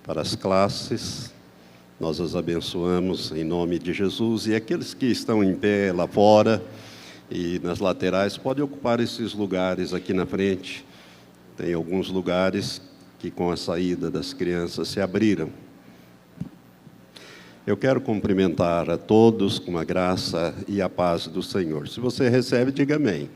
para as classes. Nós as abençoamos em nome de Jesus. E aqueles que estão em pé lá fora e nas laterais, podem ocupar esses lugares aqui na frente. Tem alguns lugares que com a saída das crianças se abriram. Eu quero cumprimentar a todos com a graça e a paz do Senhor. Se você recebe, diga amém.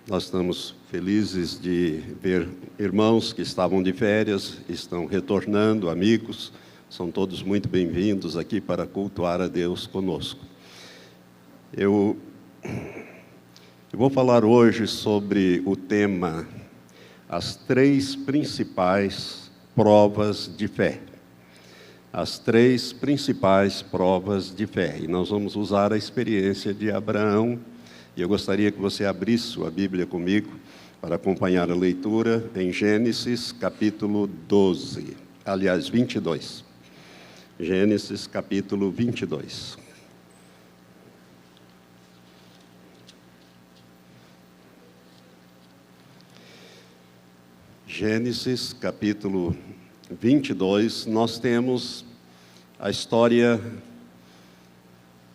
Nós estamos felizes de ver irmãos que estavam de férias, estão retornando, amigos, são todos muito bem-vindos aqui para cultuar a Deus conosco. Eu vou falar hoje sobre o tema, as 3 principais provas de fé. As 3 principais provas de fé. E nós vamos usar a experiência de Abraão. E eu gostaria que você abrisse sua Bíblia comigo para acompanhar a leitura em Gênesis capítulo 12. Aliás, 22. Gênesis capítulo 22. Gênesis capítulo 22, nós temos a história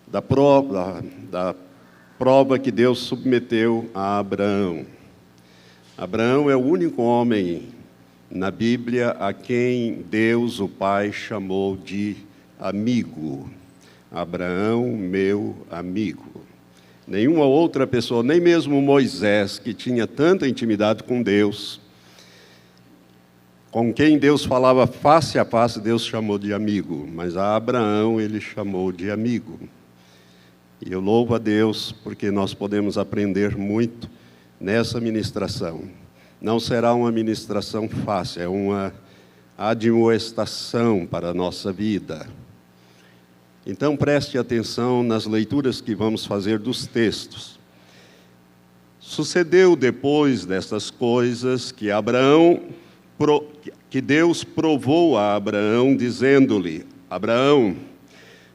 da prova que Deus submeteu a Abraão. Abraão é o único homem na Bíblia a quem Deus, o Pai, chamou de amigo. Abraão, meu amigo. Nenhuma outra pessoa, nem mesmo Moisés, que tinha tanta intimidade com Deus, com quem Deus falava face a face, Deus chamou de amigo, mas a Abraão ele chamou de amigo. E eu louvo a Deus porque nós podemos aprender muito nessa ministração. Não será uma ministração fácil, é uma admoestação para a nossa vida. Então preste atenção nas leituras que vamos fazer dos textos. Sucedeu depois dessas coisas que Deus provou a Abraão, dizendo-lhe: Abraão,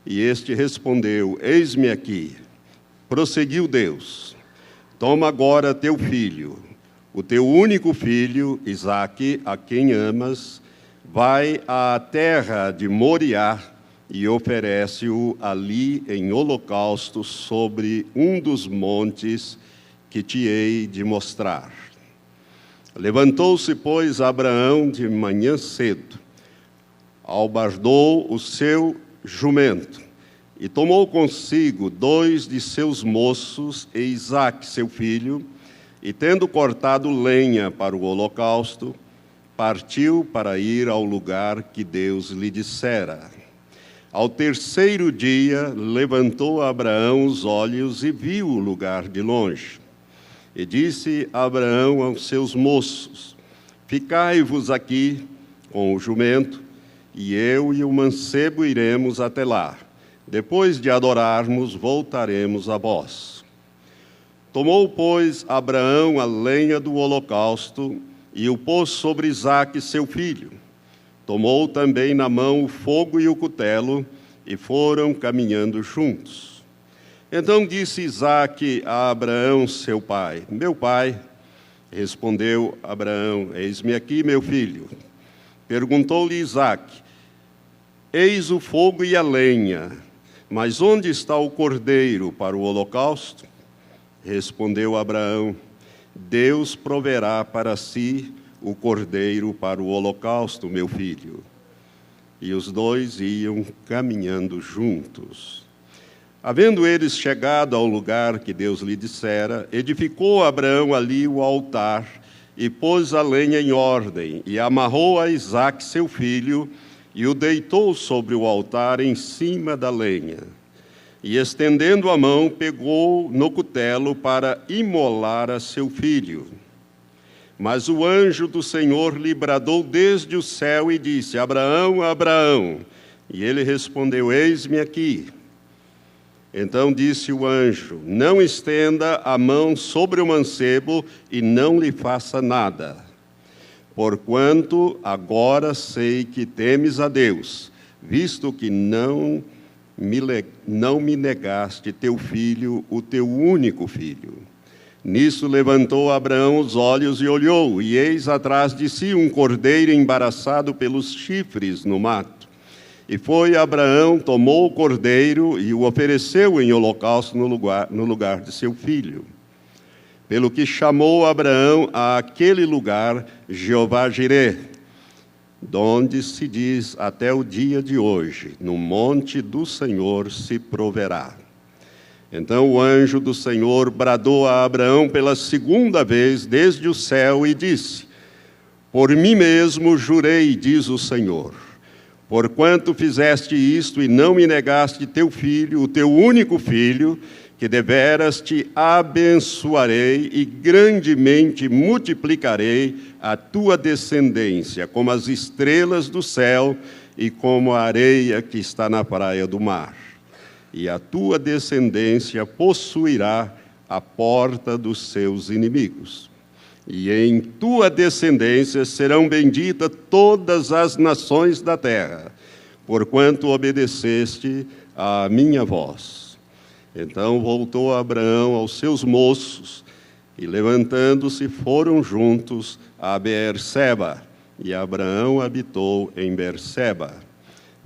e este respondeu: eis-me aqui. Prosseguiu Deus: toma agora teu filho, o teu único filho, Isaque, a quem amas, vai à terra de Moriá e oferece-o ali em holocausto sobre um dos montes que te hei de mostrar. Levantou-se, pois, Abraão de manhã cedo, albardou o seu jumento, e tomou consigo 2 de seus moços e Isaque, seu filho, e tendo cortado lenha para o holocausto, partiu para ir ao lugar que Deus lhe dissera. Ao 3º dia, levantou Abraão os olhos e viu o lugar de longe. E disse Abraão aos seus moços: ficai-vos aqui com o jumento, e eu e o mancebo iremos até lá. Depois de adorarmos, voltaremos a vós. Tomou, pois, Abraão a lenha do holocausto e o pôs sobre Isaque, seu filho. Tomou também na mão o fogo e o cutelo, e foram caminhando juntos. Então disse Isaque a Abraão, seu pai: meu pai. Respondeu Abraão: eis-me aqui, meu filho. Perguntou-lhe Isaque: eis o fogo e a lenha, mas onde está o cordeiro para o holocausto? Respondeu Abraão: Deus proverá para si o cordeiro para o holocausto, meu filho. E os 2 iam caminhando juntos. Havendo eles chegado ao lugar que Deus lhe dissera, edificou Abraão ali o altar, e pôs a lenha em ordem, e amarrou a Isaque, seu filho, e o deitou sobre o altar em cima da lenha. E estendendo a mão, pegou no cutelo para imolar a seu filho. Mas o anjo do Senhor lhe bradou desde o céu e disse: Abraão, Abraão. E ele respondeu: eis-me aqui. Então disse o anjo: não estenda a mão sobre o mancebo e não lhe faça nada. Porquanto agora sei que temes a Deus, visto que não me negaste teu filho, o teu único filho. Nisso levantou Abraão os olhos e olhou, e eis atrás de si um cordeiro embaraçado pelos chifres no mato. E foi Abraão, tomou o cordeiro e o ofereceu em holocausto no lugar de seu filho. Pelo que chamou Abraão àquele lugar Jeová-Jireh, donde se diz até o dia de hoje, no monte do Senhor se proverá. Então o anjo do Senhor bradou a Abraão pela segunda vez desde o céu e disse: Por mim mesmo jurei, diz o Senhor, porquanto fizeste isto e não me negaste teu filho, o teu único filho, que deveras te abençoarei e grandemente multiplicarei a tua descendência, como as estrelas do céu e como a areia que está na praia do mar. E a tua descendência possuirá a porta dos seus inimigos. E em tua descendência serão benditas todas as nações da terra, porquanto obedeceste à minha voz. Então voltou Abraão aos seus moços, e levantando-se foram juntos a Beerseba, e Abraão habitou em Beerseba.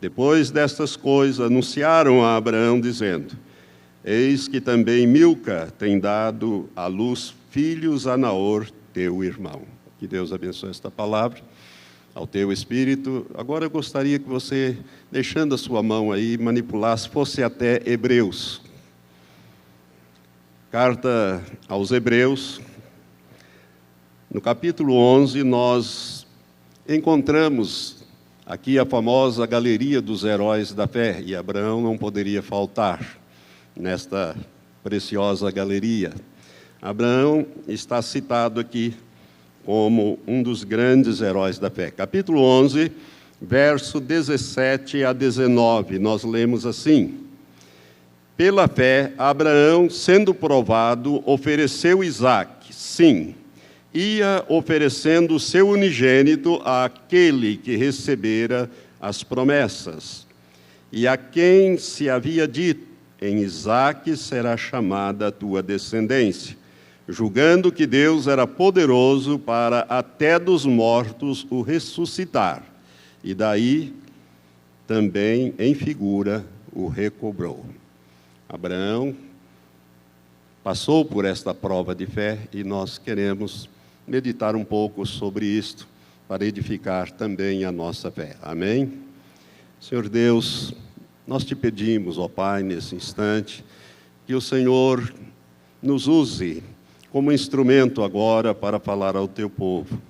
Depois destas coisas anunciaram a Abraão, dizendo: Eis que também Milca tem dado à luz filhos a Naor, teu irmão. Que Deus abençoe esta palavra ao teu espírito. Agora eu gostaria que você, deixando a sua mão aí, manipulasse, fosse até Hebreus. Carta aos Hebreus, no capítulo 11, nós encontramos aqui a famosa galeria dos heróis da fé, e Abraão não poderia faltar nesta preciosa galeria. Abraão está citado aqui como um dos grandes heróis da fé. Capítulo 11, verso 17 a 19, nós lemos assim: Pela fé, Abraão, sendo provado, ofereceu Isaque. Sim, ia oferecendo o seu unigênito àquele que recebera as promessas, e a quem se havia dito: em Isaque será chamada a tua descendência, julgando que Deus era poderoso para até dos mortos o ressuscitar, e daí também em figura o recobrou. Abraão passou por esta prova de fé e nós queremos meditar um pouco sobre isto para edificar também a nossa fé. Amém? Senhor Deus, nós te pedimos, ó Pai, nesse instante, que o Senhor nos use como instrumento agora para falar ao teu povo.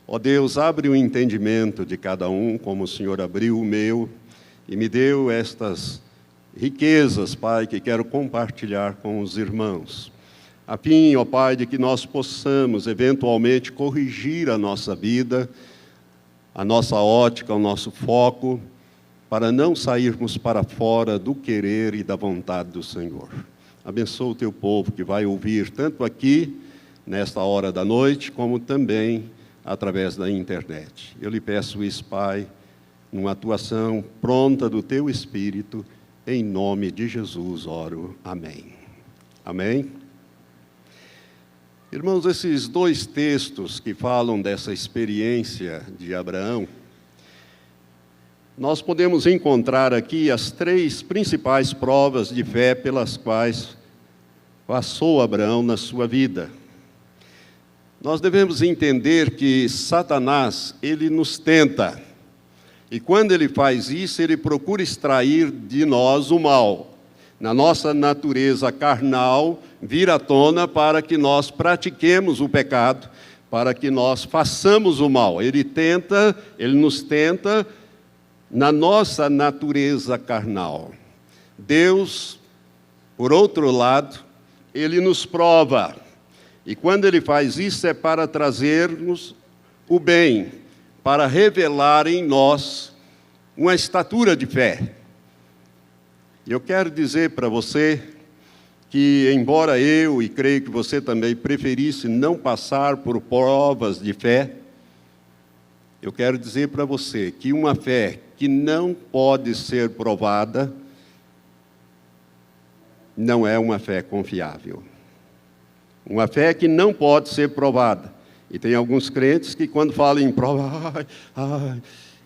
Ó Deus, abre o entendimento de cada um, como o Senhor abriu o meu, e me deu estas riquezas, Pai, que quero compartilhar com os irmãos, a fim, ó Pai, de que nós possamos eventualmente corrigir a nossa vida, a nossa ótica, o nosso foco, para não sairmos para fora do querer e da vontade do Senhor. Abençoa o teu povo que vai ouvir tanto aqui, nesta hora da noite, como também através da internet. Eu lhe peço isso, Pai, numa atuação pronta do teu Espírito. Em nome de Jesus oro. Amém. Amém? Irmãos, esses dois textos que falam dessa experiência de Abraão, nós podemos encontrar aqui as três principais provas de fé pelas quais passou Abraão na sua vida. Nós devemos entender que Satanás, ele nos tenta. E quando ele faz isso, ele procura extrair de nós o mal. Na nossa natureza carnal, vir à tona para que nós pratiquemos o pecado, para que nós façamos o mal. Ele nos tenta na nossa natureza carnal. Deus, por outro lado, ele nos prova. E quando ele faz isso é para trazermos o bem, para revelar em nós uma estatura de fé. Eu quero dizer para você que, embora eu, e creio que você também, preferisse não passar por provas de fé, eu quero dizer para você que uma fé que não pode ser provada não é uma fé confiável. Uma fé que não pode ser provada. E tem alguns crentes que quando falam em prova,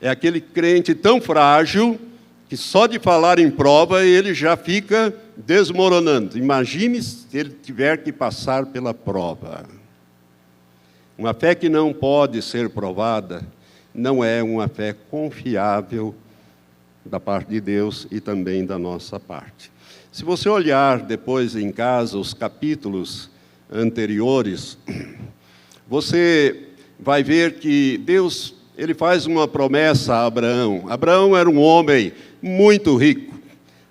é aquele crente tão frágil que só de falar em prova ele já fica desmoronando. Imagine se ele tiver que passar pela prova. Uma fé que não pode ser provada não é uma fé confiável da parte de Deus e também da nossa parte. Se você olhar depois em casa os capítulos anteriores, você vai ver que Deus, ele faz uma promessa a Abraão. Abraão era um homem muito rico.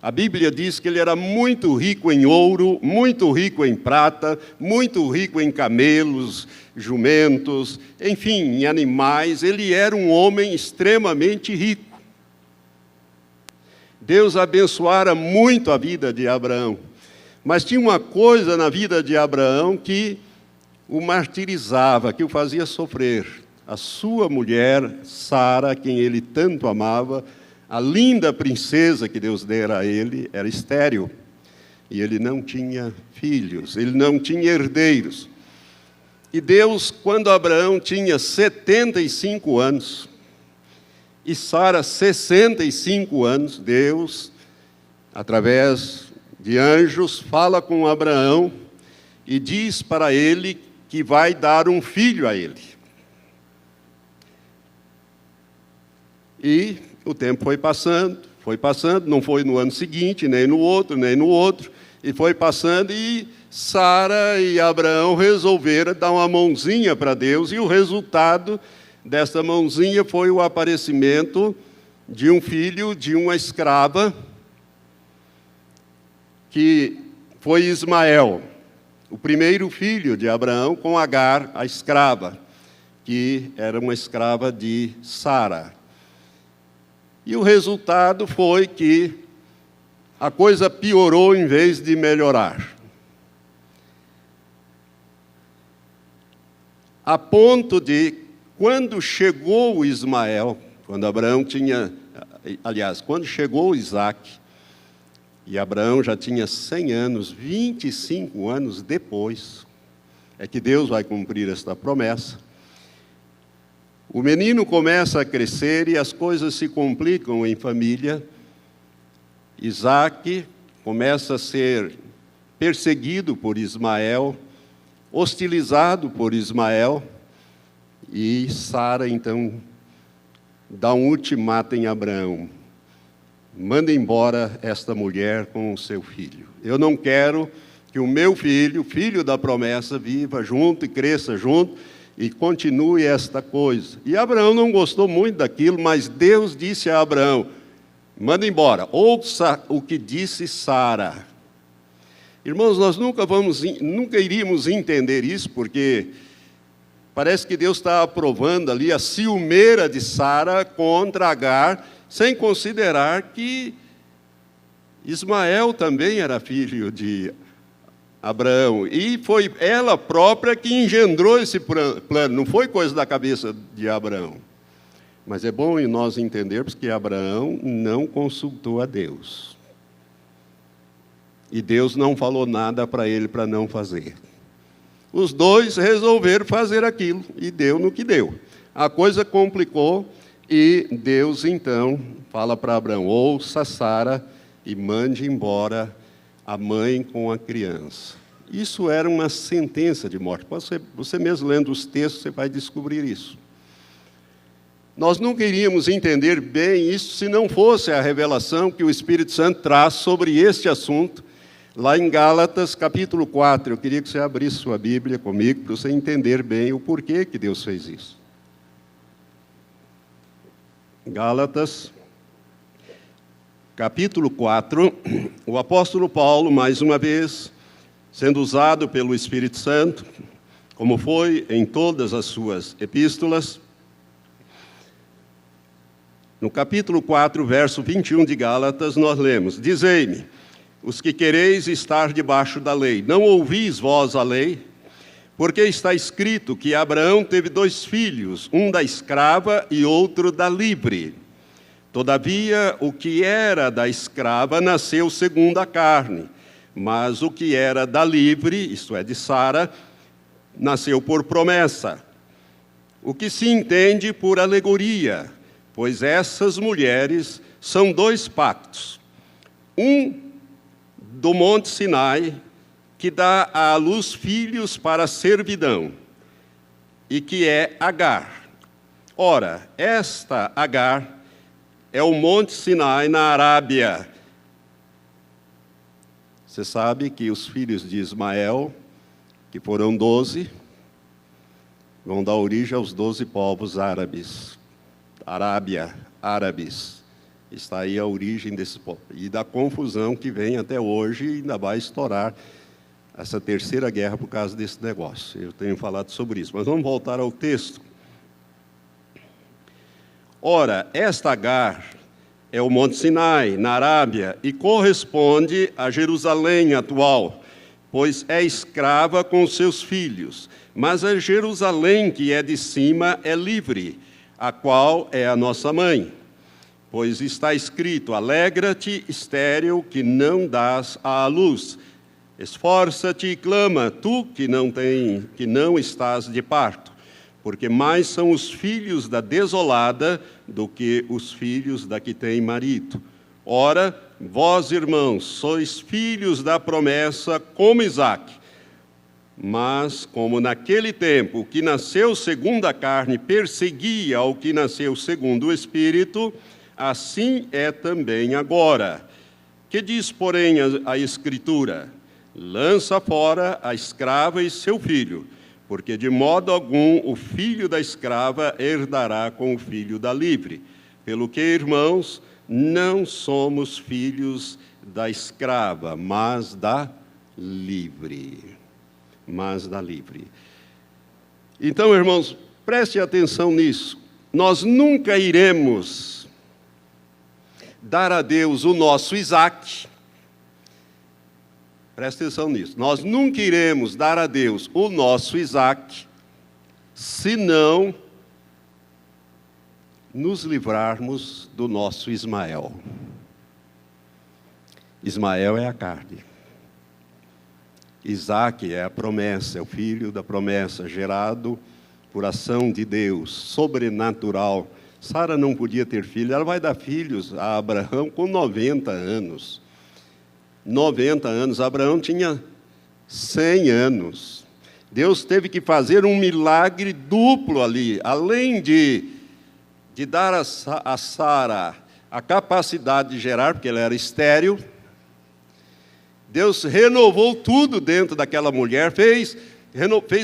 A Bíblia diz que ele era muito rico em ouro, muito rico em prata, muito rico em camelos, jumentos, enfim, em animais. Ele era um homem extremamente rico. Deus abençoara muito a vida de Abraão. Mas tinha uma coisa na vida de Abraão que o martirizava, que o fazia sofrer. A sua mulher, Sara, quem ele tanto amava, a linda princesa que Deus dera a ele, era estéril. E ele não tinha filhos, ele não tinha herdeiros. E Deus, quando Abraão tinha 75 anos, e Sara 65 anos, Deus, através de anjos, fala com Abraão e diz para ele que vai dar um filho a ele. E o tempo foi passando, não foi no ano seguinte, nem no outro, e foi passando, e Sara e Abraão resolveram dar uma mãozinha para Deus, e o resultado dessa mãozinha foi o aparecimento de um filho de uma escrava, que foi Ismael, o primeiro filho de Abraão com Agar, a escrava, que era uma escrava de Sara. E o resultado foi que a coisa piorou em vez de melhorar. A ponto de, quando chegou Ismael, quando chegou Isaac, e Abraão já tinha 100 anos, 25 anos depois, é que Deus vai cumprir esta promessa. O menino começa a crescer e as coisas se complicam em família. Isaac começa a ser perseguido por Ismael, hostilizado por Ismael, e Sara, então, dá um ultimato em Abraão: manda embora esta mulher com o seu filho. Eu não quero que o meu filho, filho da promessa, viva junto e cresça junto e continue esta coisa. E Abraão não gostou muito daquilo, mas Deus disse a Abraão: manda embora, ouça o que disse Sara. Irmãos, nós nunca iríamos entender isso, porque parece que Deus está aprovando ali a ciumeira de Sara contra Agar, sem considerar que Ismael também era filho de Abraão. E foi ela própria que engendrou esse plano, não foi coisa da cabeça de Abraão. Mas é bom nós entendermos que Abraão não consultou a Deus. E Deus não falou nada para ele para não fazer. Os dois resolveram fazer aquilo, e deu no que deu. A coisa complicou, e Deus, então, fala para Abraão: ouça Sara e mande embora a mãe com a criança. Isso era uma sentença de morte. Você mesmo lendo os textos, você vai descobrir isso. Nós nunca iríamos entender bem isso se não fosse a revelação que o Espírito Santo traz sobre este assunto, lá em Gálatas, capítulo 4. Eu queria que você abrisse sua Bíblia comigo, para você entender bem o porquê que Deus fez isso. Gálatas, capítulo 4, o apóstolo Paulo, mais uma vez, sendo usado pelo Espírito Santo, como foi em todas as suas epístolas. No capítulo 4, verso 21 de Gálatas, nós lemos: dizei-me, os que quereis estar debaixo da lei, não ouvis vós a lei? Porque está escrito que Abraão teve 2 filhos, um da escrava e outro da livre. Todavia, o que era da escrava nasceu segundo a carne, mas o que era da livre, isto é, de Sara, nasceu por promessa, o que se entende por alegoria, pois essas mulheres são dois pactos. Um do Monte Sinai, que dá à luz filhos para a servidão, e que é Agar. Ora, esta Agar é o Monte Sinai na Arábia. Você sabe que os filhos de Ismael, que foram 12, vão dar origem aos 12 povos árabes. Arábia, árabes. Está aí a origem desse povo. E da confusão que vem até hoje, e ainda vai estourar essa terceira guerra por causa desse negócio. Eu tenho falado sobre isso. Mas vamos voltar ao texto. Ora, esta Agar é o Monte Sinai, na Arábia, e corresponde a Jerusalém atual, pois é escrava com seus filhos. Mas a Jerusalém que é de cima é livre, a qual é a nossa mãe. Pois está escrito: alegra-te, estéril, que não dás à luz. Esforça-te e clama, tu que não estás de parto, porque mais são os filhos da desolada do que os filhos da que tem marido. Ora, vós, irmãos, sois filhos da promessa como Isaque. Mas, como naquele tempo o que nasceu segundo a carne perseguia ao que nasceu segundo o Espírito, assim é também agora. Que diz, porém, a Escritura? Lança fora a escrava e seu filho, porque de modo algum o filho da escrava herdará com o filho da livre. Pelo que, irmãos, não somos filhos da escrava, mas da livre. Mas da livre. Então, irmãos, preste atenção nisso. Nós nunca iremos dar a Deus o nosso Isaque. Preste atenção nisso. Nós nunca iremos dar a Deus o nosso Isaque, se não nos livrarmos do nosso Ismael. Ismael é a carne. Isaque é a promessa, é o filho da promessa, gerado por ação de Deus, sobrenatural. Sara não podia ter filho, ela vai dar filhos a Abraão com 90 anos. 90 anos, Abraão tinha 100 anos. Deus teve que fazer um milagre duplo ali, além de dar a Sara a capacidade de gerar, porque ela era estéril. Deus renovou tudo dentro daquela mulher, fez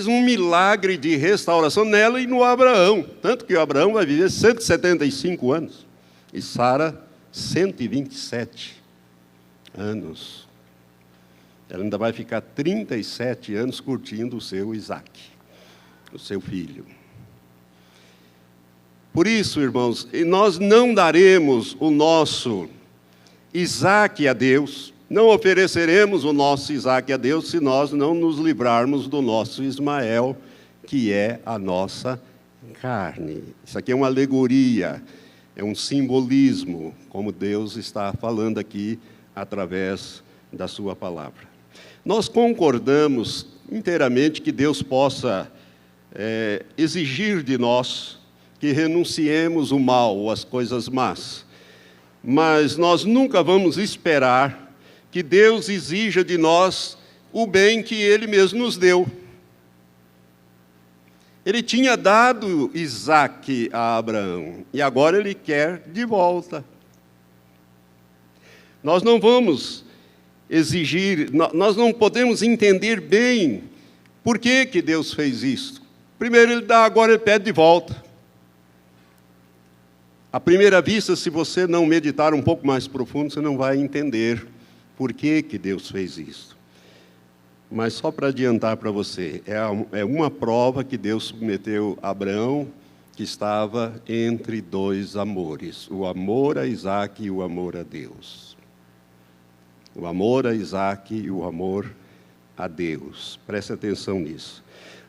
um milagre de restauração nela e no Abraão. Tanto que o Abraão vai viver 175 anos e Sara 127 anos. Ela ainda vai ficar 37 anos curtindo o seu Isaque, o seu filho. Por isso, irmãos, nós não daremos o nosso Isaque a Deus, não ofereceremos o nosso Isaque a Deus se nós não nos livrarmos do nosso Ismael, que é a nossa carne. Isso aqui é uma alegoria, é um simbolismo, como Deus está falando aqui através da sua palavra. Nós concordamos inteiramente que Deus possa exigir de nós que renunciemos o mal ou as coisas más, mas nós nunca vamos esperar que Deus exija de nós o bem que Ele mesmo nos deu. Ele tinha dado Isaque a Abraão e agora Ele quer de volta. Nós não vamos exigir, nós não podemos entender bem por que Deus fez isso. Primeiro Ele dá, agora Ele pede de volta. À primeira vista, se você não meditar um pouco mais profundo, você não vai entender por que Deus fez isso. Mas só para adiantar para você, é uma prova que Deus submeteu a Abraão, que estava entre dois amores, o amor a Isaque e o amor a Deus. O amor a Isaque e o amor a Deus. Preste atenção nisso.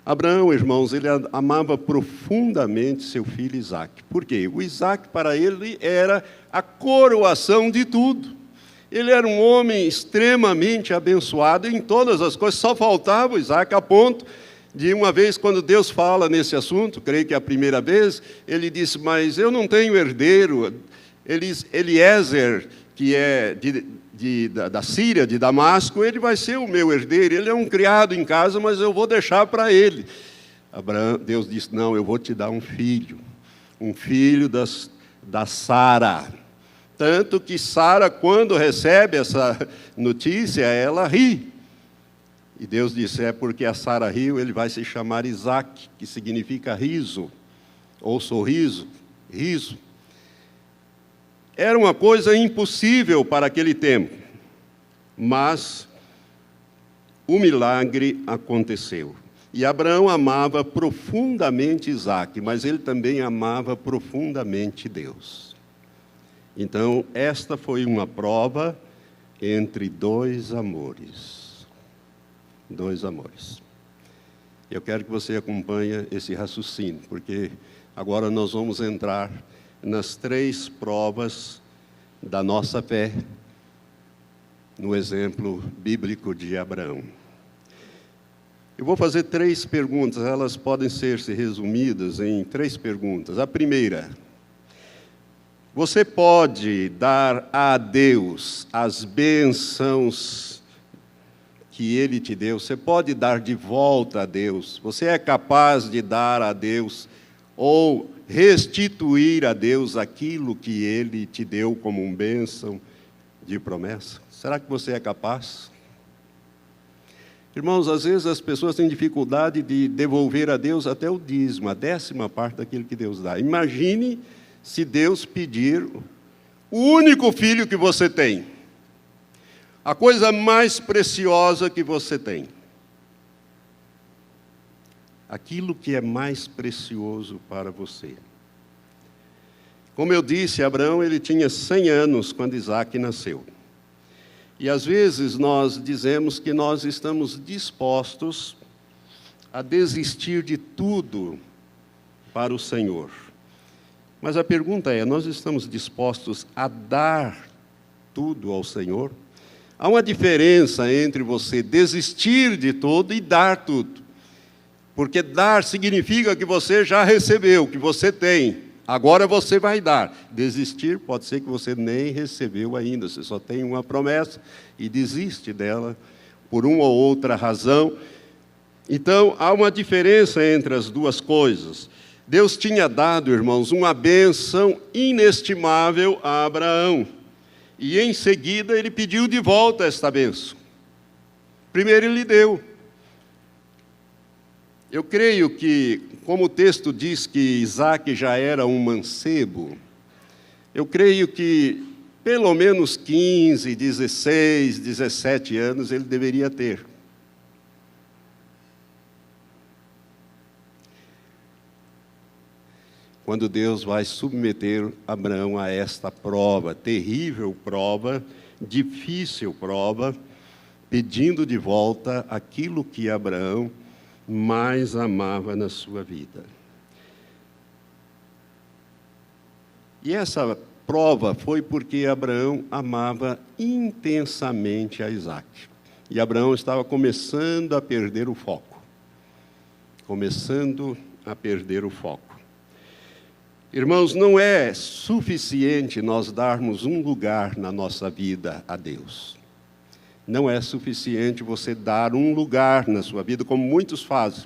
Abraão, irmãos, ele amava profundamente seu filho Isaque. Por quê? O Isaque para ele era a coroação de tudo. Ele era um homem extremamente abençoado em todas as coisas, só faltava o Isaac, a ponto de uma vez, quando Deus fala nesse assunto, creio que é a primeira vez, ele disse, mas eu não tenho herdeiro. Eliezer, que é da Síria, de Damasco, ele vai ser o meu herdeiro, ele é um criado em casa, mas eu vou deixar para ele. Deus disse, não, eu vou te dar um filho da Sara. Tanto que Sara, quando recebe essa notícia, ela ri. E Deus disse, é porque a Sara riu, ele vai se chamar Isaac, que significa riso, ou sorriso, riso. Era uma coisa impossível para aquele tempo, mas o milagre aconteceu. E Abraão amava profundamente Isaac, mas ele também amava profundamente Deus. Então, esta foi uma prova entre dois amores. Dois amores. Eu quero que você acompanhe esse raciocínio, porque agora nós vamos entrar nas 3 provas da nossa fé, no exemplo bíblico de Abraão. Eu vou fazer 3 perguntas, elas podem ser resumidas em 3 perguntas. A primeira, você pode dar a Deus as bênçãos que Ele te deu? Você pode dar de volta a Deus? Você é capaz de dar a Deus ou restituir a Deus aquilo que Ele te deu como uma bênção de promessa? Será que você é capaz? Irmãos, às vezes as pessoas têm dificuldade de devolver a Deus até o dízimo, a 10ª parte daquilo que Deus dá. Imagine se Deus pedir o único filho que você tem, a coisa mais preciosa que você tem. Aquilo que é mais precioso para você. Como eu disse, Abraão ele tinha 100 anos quando Isaac nasceu. E às vezes nós dizemos que nós estamos dispostos a desistir de tudo para o Senhor. Mas a pergunta é, nós estamos dispostos a dar tudo ao Senhor? Há uma diferença entre você desistir de tudo e dar tudo. Porque dar significa que você já recebeu, que você tem. Agora você vai dar. Desistir pode ser que você nem recebeu ainda. Você só tem uma promessa e desiste dela por uma ou outra razão. Então, há uma diferença entre as duas coisas. Deus tinha dado, irmãos, uma bênção inestimável a Abraão. E em seguida ele pediu de volta esta bênção. Primeiro ele deu. Eu creio que, como o texto diz que Isaac já era um mancebo, eu creio que pelo menos 15, 16, 17 anos ele deveria ter. Quando Deus vai submeter Abraão a esta prova, terrível prova, difícil prova, pedindo de volta aquilo que Abraão mais amava na sua vida. E essa prova foi porque Abraão amava intensamente a Isaac. E Abraão estava começando a perder o foco. Irmãos, não é suficiente nós darmos um lugar na nossa vida a Deus. Não é suficiente você dar um lugar na sua vida, como muitos fazem.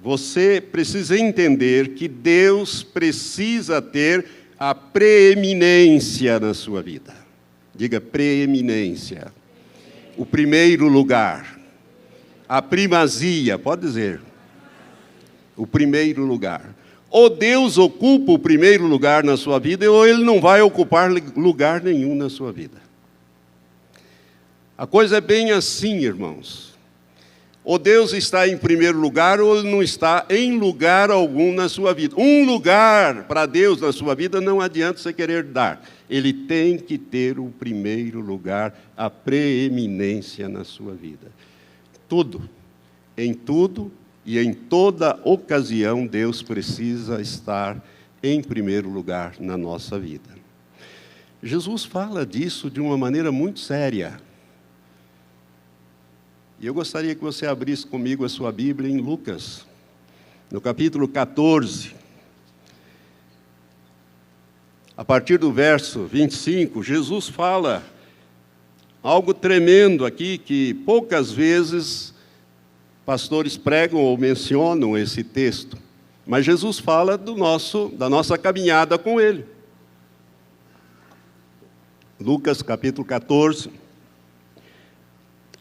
Você precisa entender que Deus precisa ter a preeminência na sua vida. Diga preeminência. O primeiro lugar. A primazia, pode dizer. O primeiro lugar. Ou Deus ocupa o primeiro lugar na sua vida, ou Ele não vai ocupar lugar nenhum na sua vida. A coisa é bem assim, irmãos. Ou Deus está em primeiro lugar, ou Ele não está em lugar algum na sua vida. Um lugar para Deus na sua vida não adianta você querer dar. Ele tem que ter o primeiro lugar, a preeminência na sua vida. Tudo, em tudo e em toda ocasião, Deus precisa estar em primeiro lugar na nossa vida. Jesus fala disso de uma maneira muito séria. E eu gostaria que você abrisse comigo a sua Bíblia em Lucas, no capítulo 14. A partir do verso 25, Jesus fala algo tremendo aqui, que poucas vezes pastores pregam ou mencionam esse texto. Mas Jesus fala da nossa caminhada com Ele. Lucas capítulo 14,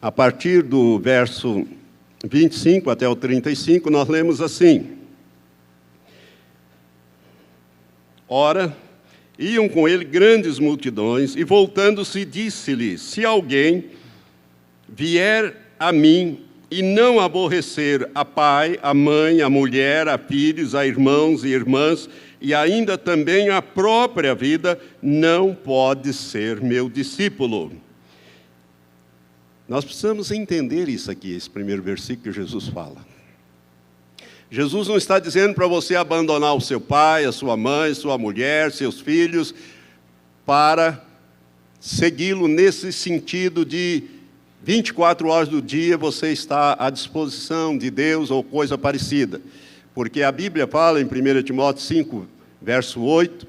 a partir do verso 25 até o 35, nós lemos assim: Ora, iam com ele grandes multidões, e voltando-se, disse-lhe: Se alguém vier a mim e não aborrecer a pai, a mãe, a mulher, a filhos, a irmãos e irmãs, e ainda também a própria vida, não pode ser meu discípulo. Nós precisamos entender isso aqui, esse primeiro versículo que Jesus fala. Jesus não está dizendo para você abandonar o seu pai, a sua mãe, sua mulher, seus filhos, para segui-lo nesse sentido de 24 horas do dia você está à disposição de Deus ou coisa parecida. Porque a Bíblia fala em 1 Timóteo 5, verso 8,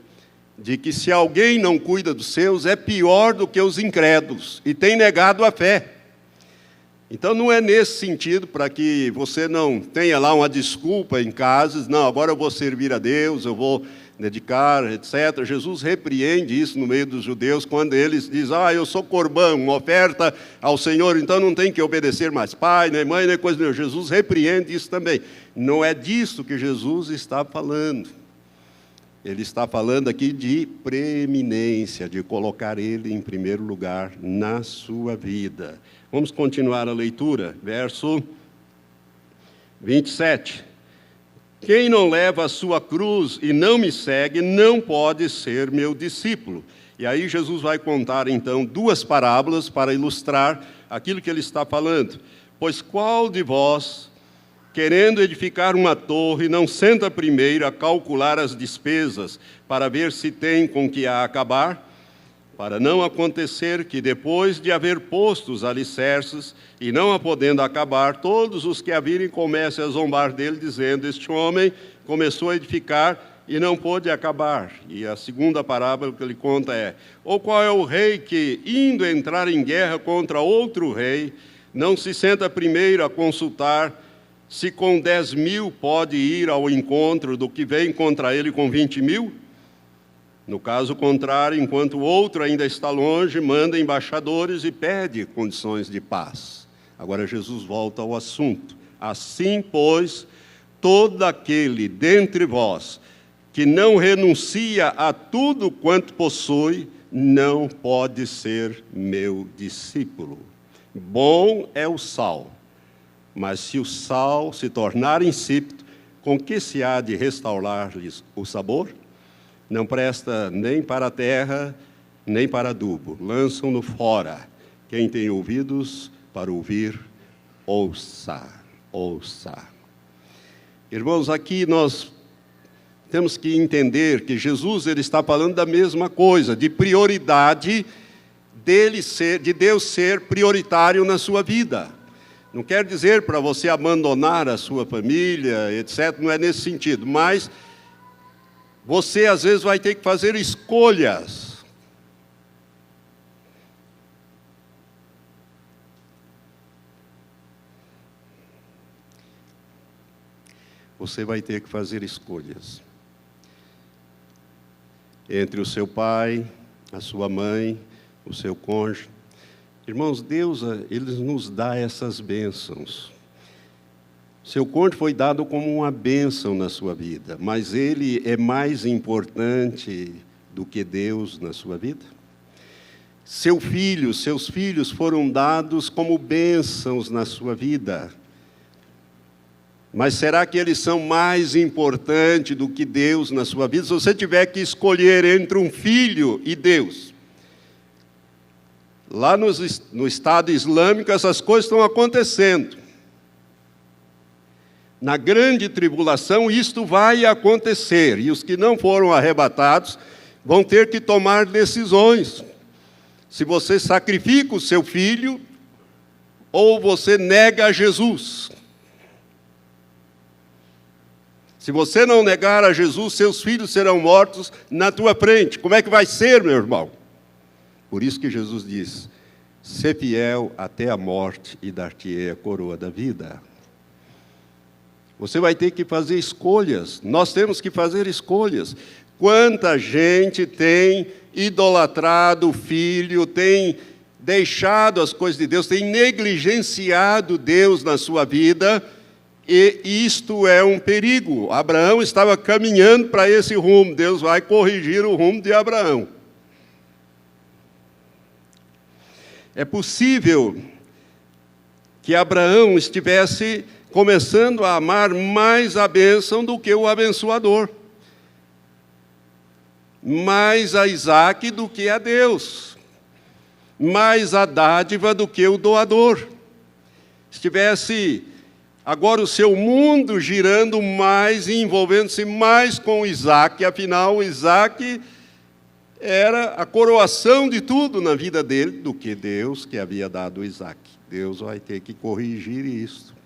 de que se alguém não cuida dos seus, é pior do que os incrédulos, e tem negado a fé. Então não é nesse sentido, para que você não tenha lá uma desculpa em casa, não, agora eu vou servir a Deus, eu vou dedicar, etc. Jesus repreende isso no meio dos judeus, quando eles dizem, eu sou corbã, uma oferta ao Senhor, então não tem que obedecer mais pai, nem mãe, nem coisa nenhuma. Jesus repreende isso também. Não é disso que Jesus está falando. Ele está falando aqui de preeminência, de colocar Ele em primeiro lugar na sua vida. Vamos continuar a leitura, verso 27. Quem não leva a sua cruz e não me segue, não pode ser meu discípulo. E aí Jesus vai contar, então, duas parábolas para ilustrar aquilo que ele está falando. Pois qual de vós, querendo edificar uma torre, não senta primeiro a calcular as despesas, para ver se tem com que a acabar? Para não acontecer que, depois de haver posto os alicerces, e não a podendo acabar, todos os que a virem comecem a zombar dele, dizendo, este homem começou a edificar e não pôde acabar. E a segunda parábola que ele conta é, ou qual é o rei que, indo entrar em guerra contra outro rei, não se senta primeiro a consultar se com 10.000 pode ir ao encontro do que vem contra ele com 20.000? No caso contrário, enquanto o outro ainda está longe, manda embaixadores e pede condições de paz. Agora Jesus volta ao assunto. Assim, pois, todo aquele dentre vós que não renuncia a tudo quanto possui, não pode ser meu discípulo. Bom é o sal, mas se o sal se tornar insípido, com que se há de restaurar-lhes o sabor? Não presta nem para a terra, nem para adubo. Lançam-no fora. Quem tem ouvidos para ouvir, ouça, ouça. Irmãos, aqui nós temos que entender que Jesus ele está falando da mesma coisa, de prioridade de Deus ser prioritário na sua vida. Não quer dizer para você abandonar a sua família, etc., não é nesse sentido, mas você às vezes vai ter que fazer escolhas. Você vai ter que fazer escolhas entre o seu pai, a sua mãe, o seu cônjuge. Irmãos, Deus, Ele nos dá essas bênçãos. Seu cônjuge foi dado como uma bênção na sua vida, mas ele é mais importante do que Deus na sua vida? Seus filhos foram dados como bênçãos na sua vida, mas será que eles são mais importantes do que Deus na sua vida? Se você tiver que escolher entre um filho e Deus, lá no Estado Islâmico essas coisas estão acontecendo. Na grande tribulação isto vai acontecer, e os que não foram arrebatados vão ter que tomar decisões. Se você sacrifica o seu filho, ou você nega a Jesus. Se você não negar a Jesus, seus filhos serão mortos na tua frente. Como é que vai ser, meu irmão? Por isso que Jesus diz: sê fiel até a morte e dar-te-ei a coroa da vida. Você vai ter que fazer escolhas. Nós temos que fazer escolhas. Quanta gente tem idolatrado o filho, tem deixado as coisas de Deus, tem negligenciado Deus na sua vida, e isto é um perigo. Abraão estava caminhando para esse rumo. Deus vai corrigir o rumo de Abraão. É possível que Abraão estivesse começando a amar mais a bênção do que o abençoador, mais a Isaque do que a Deus, mais a dádiva do que o doador. Estivesse agora o seu mundo girando mais e envolvendo-se mais com Isaque, afinal, Isaque era a coroação de tudo na vida dele, do que Deus que havia dado Isaque. Deus vai ter que corrigir isso.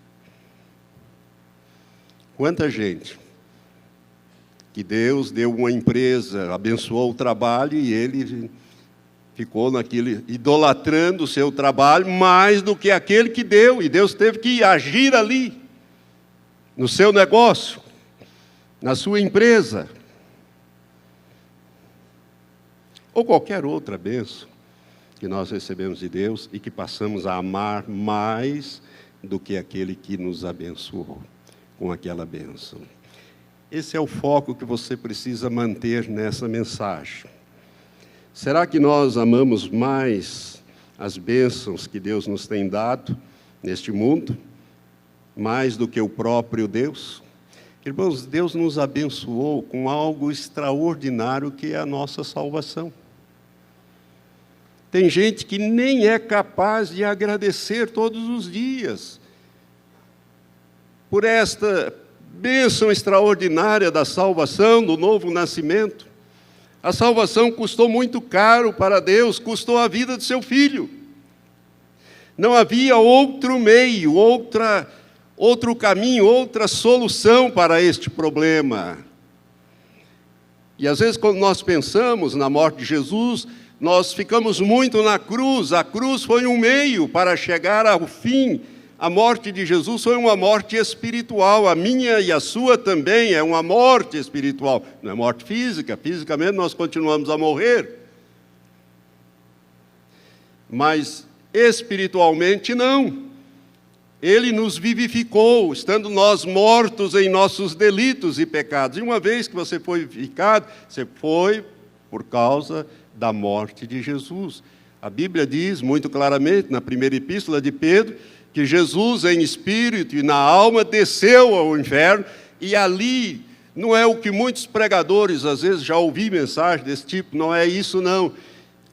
Quanta gente que Deus deu uma empresa, abençoou o trabalho e ele ficou naquele, idolatrando o seu trabalho mais do que aquele que deu, e Deus teve que agir ali, no seu negócio, na sua empresa, ou qualquer outra bênção que nós recebemos de Deus e que passamos a amar mais do que aquele que nos abençoou com aquela bênção. Esse é o foco que você precisa manter nessa mensagem. Será que nós amamos mais as bênçãos que Deus nos tem dado neste mundo, mais do que o próprio Deus? Irmãos, Deus nos abençoou com algo extraordinário que é a nossa salvação. Tem gente que nem é capaz de agradecer todos os dias por esta bênção extraordinária da salvação, do novo nascimento. A salvação custou muito caro para Deus, custou a vida do seu filho. Não havia outro meio, outro caminho, outra solução para este problema. E às vezes, quando nós pensamos na morte de Jesus, nós ficamos muito na cruz. A cruz foi um meio para chegar ao fim. A morte de Jesus foi uma morte espiritual. A minha e a sua também é uma morte espiritual. Não é morte física. Fisicamente nós continuamos a morrer. Mas espiritualmente não. Ele nos vivificou, estando nós mortos em nossos delitos e pecados. E uma vez que você foi vivificado, você foi por causa da morte de Jesus. A Bíblia diz muito claramente, na primeira epístola de Pedro, que Jesus em espírito e na alma desceu ao inferno, e ali não é o que muitos pregadores, às vezes já ouvi mensagem desse tipo, não é isso não.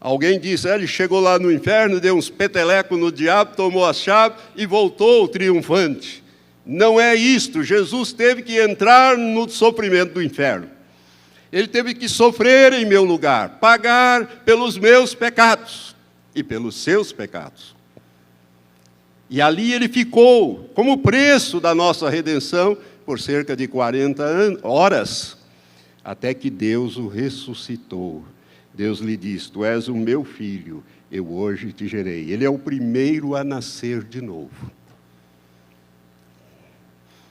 Alguém disse, ele chegou lá no inferno, deu uns petelecos no diabo, tomou a chave e voltou triunfante. Não é isto, Jesus teve que entrar no sofrimento do inferno. Ele teve que sofrer em meu lugar, pagar pelos meus pecados e pelos seus pecados. E ali ele ficou, como preço da nossa redenção, por cerca de 40 horas, até que Deus o ressuscitou. Deus lhe diz, tu és o meu filho, eu hoje te gerei. Ele é o primeiro a nascer de novo.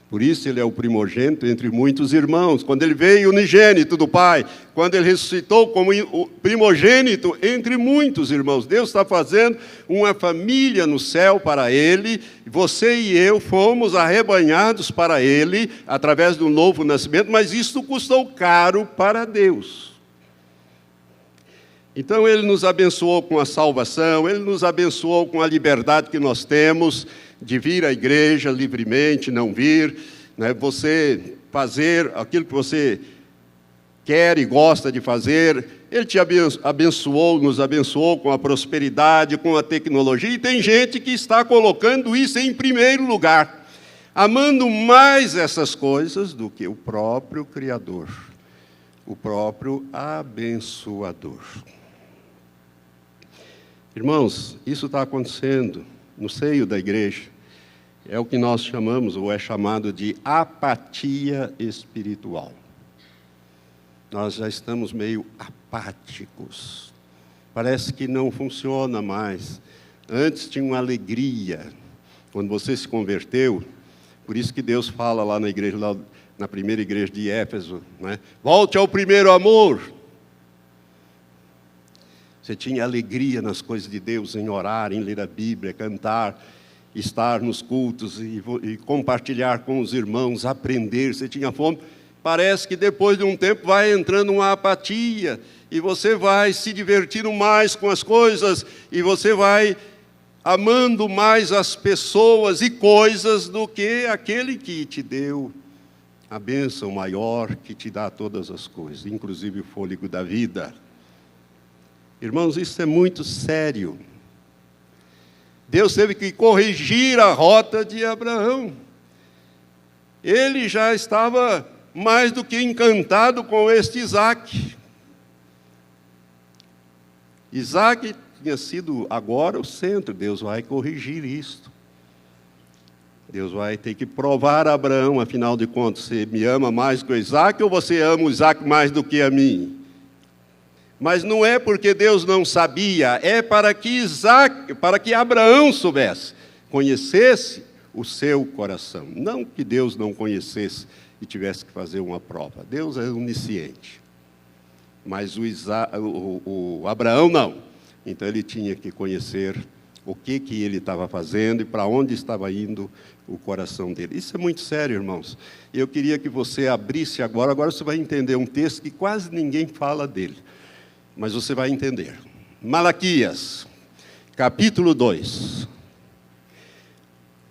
Por isso ele é o primogênito entre muitos irmãos. Quando ele veio unigênito do Pai, quando ele ressuscitou como o primogênito entre muitos irmãos. Deus está fazendo uma família no céu para ele. Você e eu fomos arrebanhados para ele através do novo nascimento, mas isto custou caro para Deus. Então ele nos abençoou com a salvação, ele nos abençoou com a liberdade que nós temos de vir à igreja livremente, não vir, né? Você fazer aquilo que você quer e gosta de fazer. Ele te abençoou, nos abençoou com a prosperidade, com a tecnologia, e tem gente que está colocando isso em primeiro lugar, amando mais essas coisas do que o próprio Criador. o próprio abençoador. Irmãos, isso está acontecendo no seio da igreja. É o que nós chamamos, ou é chamado de apatia espiritual. Nós já estamos meio apáticos. Parece que não funciona mais. Antes tinha uma alegria. Quando você se converteu, por isso que Deus fala lá na igreja, lá na primeira igreja de Éfeso, né? Volte ao primeiro amor. Você tinha alegria nas coisas de Deus, em orar, em ler a Bíblia, cantar, estar nos cultos e compartilhar com os irmãos, aprender. Você tinha fome. Parece que depois de um tempo vai entrando uma apatia e você vai se divertindo mais com as coisas e você vai amando mais as pessoas e coisas do que aquele que te deu a bênção maior, que te dá todas as coisas, inclusive o fôlego da vida. Irmãos, isso é muito sério. Deus teve que corrigir a rota de Abraão. Ele já estava mais do que encantado com este Isaque. Isaque tinha sido agora o centro. Deus vai corrigir isto. Deus vai ter que provar a Abraão, afinal de contas, você me ama mais que o Isaque ou você ama o Isaque mais do que a mim? Mas não é porque Deus não sabia, é para que Abraão soubesse, conhecesse o seu coração. Não que Deus não conhecesse e tivesse que fazer uma prova. Deus é onisciente. Mas o Abraão não. Então ele tinha que conhecer o que ele estava fazendo e para onde estava indo o coração dele. Isso é muito sério, irmãos. Eu queria que você abrisse agora você vai entender um texto que quase ninguém fala dele. Mas você vai entender. Malaquias, capítulo 2.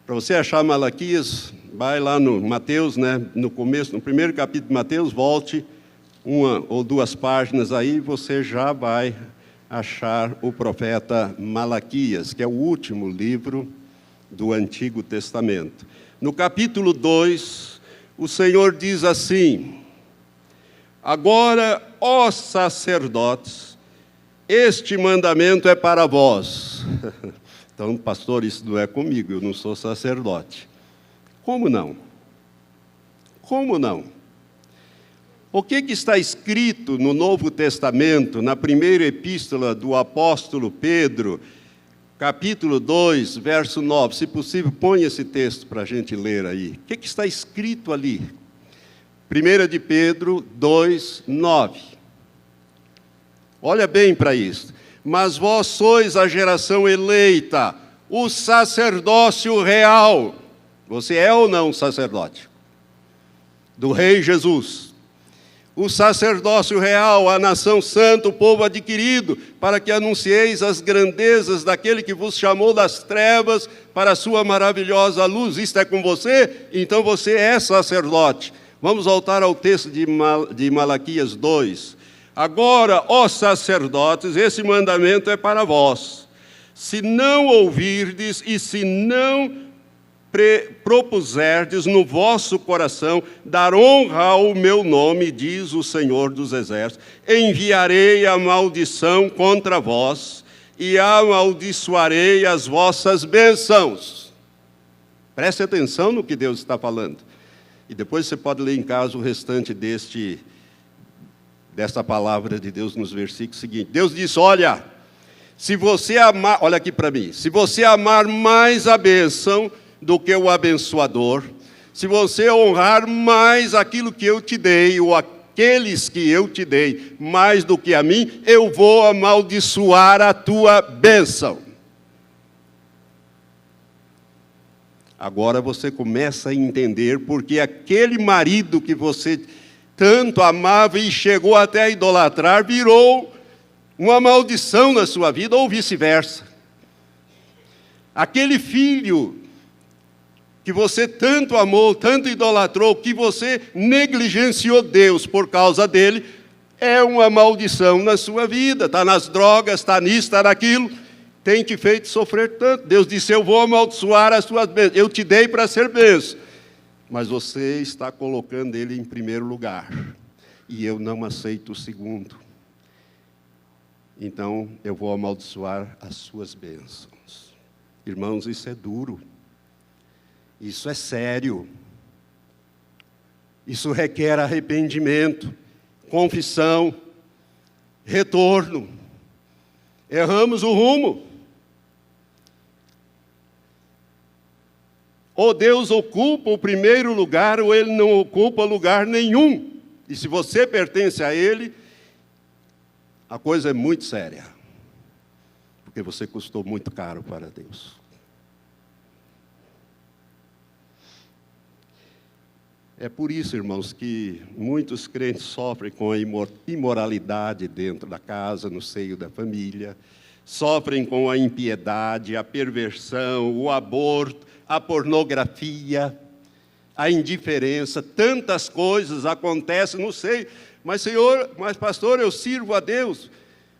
Para você achar Malaquias, vai lá no Mateus, né? No começo, no primeiro capítulo de Mateus, volte uma ou duas páginas aí, você já vai achar o profeta Malaquias, que é o último livro do Antigo Testamento. No capítulo 2, o Senhor diz assim: agora, ó sacerdotes, este mandamento é para vós. Então, pastor, isso não é comigo, eu não sou sacerdote. Como não? Como não? O que está escrito no Novo Testamento, na primeira epístola do apóstolo Pedro, capítulo 2, verso 9? Se possível, põe esse texto para a gente ler aí. O que está escrito ali? 1 de Pedro 2, 9. Olha bem para isso. Mas vós sois a geração eleita, o sacerdócio real. Você é ou não sacerdote? Do Rei Jesus. O sacerdócio real, a nação santa, o povo adquirido, para que anuncieis as grandezas daquele que vos chamou das trevas para a sua maravilhosa luz. Isto é com você? Então você é sacerdote. Vamos voltar ao texto de Malaquias 2. Agora, ó sacerdotes, esse mandamento é para vós. Se não ouvirdes e se não propuserdes no vosso coração dar honra ao meu nome, diz o Senhor dos Exércitos, enviarei a maldição contra vós e amaldiçoarei as vossas bênçãos. Preste atenção no que Deus está falando. E depois você pode ler em casa o restante desta palavra de Deus nos versículos seguintes. Deus diz: olha, se você amar, olha aqui para mim, se você amar mais a bênção do que o abençoador, se você honrar mais aquilo que eu te dei, ou aqueles que eu te dei, mais do que a mim, eu vou amaldiçoar a tua bênção. Agora você começa a entender porque aquele marido que você tanto amava e chegou até a idolatrar, virou uma maldição na sua vida, ou vice-versa. Aquele filho que você tanto amou, tanto idolatrou, que você negligenciou Deus por causa dele, é uma maldição na sua vida. Está nas drogas, está nisso, está naquilo, tem te feito sofrer tanto. Deus disse: eu vou amaldiçoar as suas bênçãos, eu te dei para ser bênção. Mas você está colocando ele em primeiro lugar. e eu não aceito o segundo. Então, eu vou amaldiçoar as suas bênçãos. Irmãos, isso é duro. Isso é sério. Isso requer arrependimento, confissão, retorno. Erramos o rumo. Ou Deus ocupa o primeiro lugar, ou Ele não ocupa lugar nenhum. E se você pertence a Ele, a coisa é muito séria. Porque você custou muito caro para Deus. É por isso, irmãos, que muitos crentes sofrem com a imoralidade dentro da casa, no seio da família, sofrem com a impiedade, a perversão, o aborto, a pornografia, a indiferença. Tantas coisas acontecem, não sei, mas Senhor, mas pastor, eu sirvo a Deus.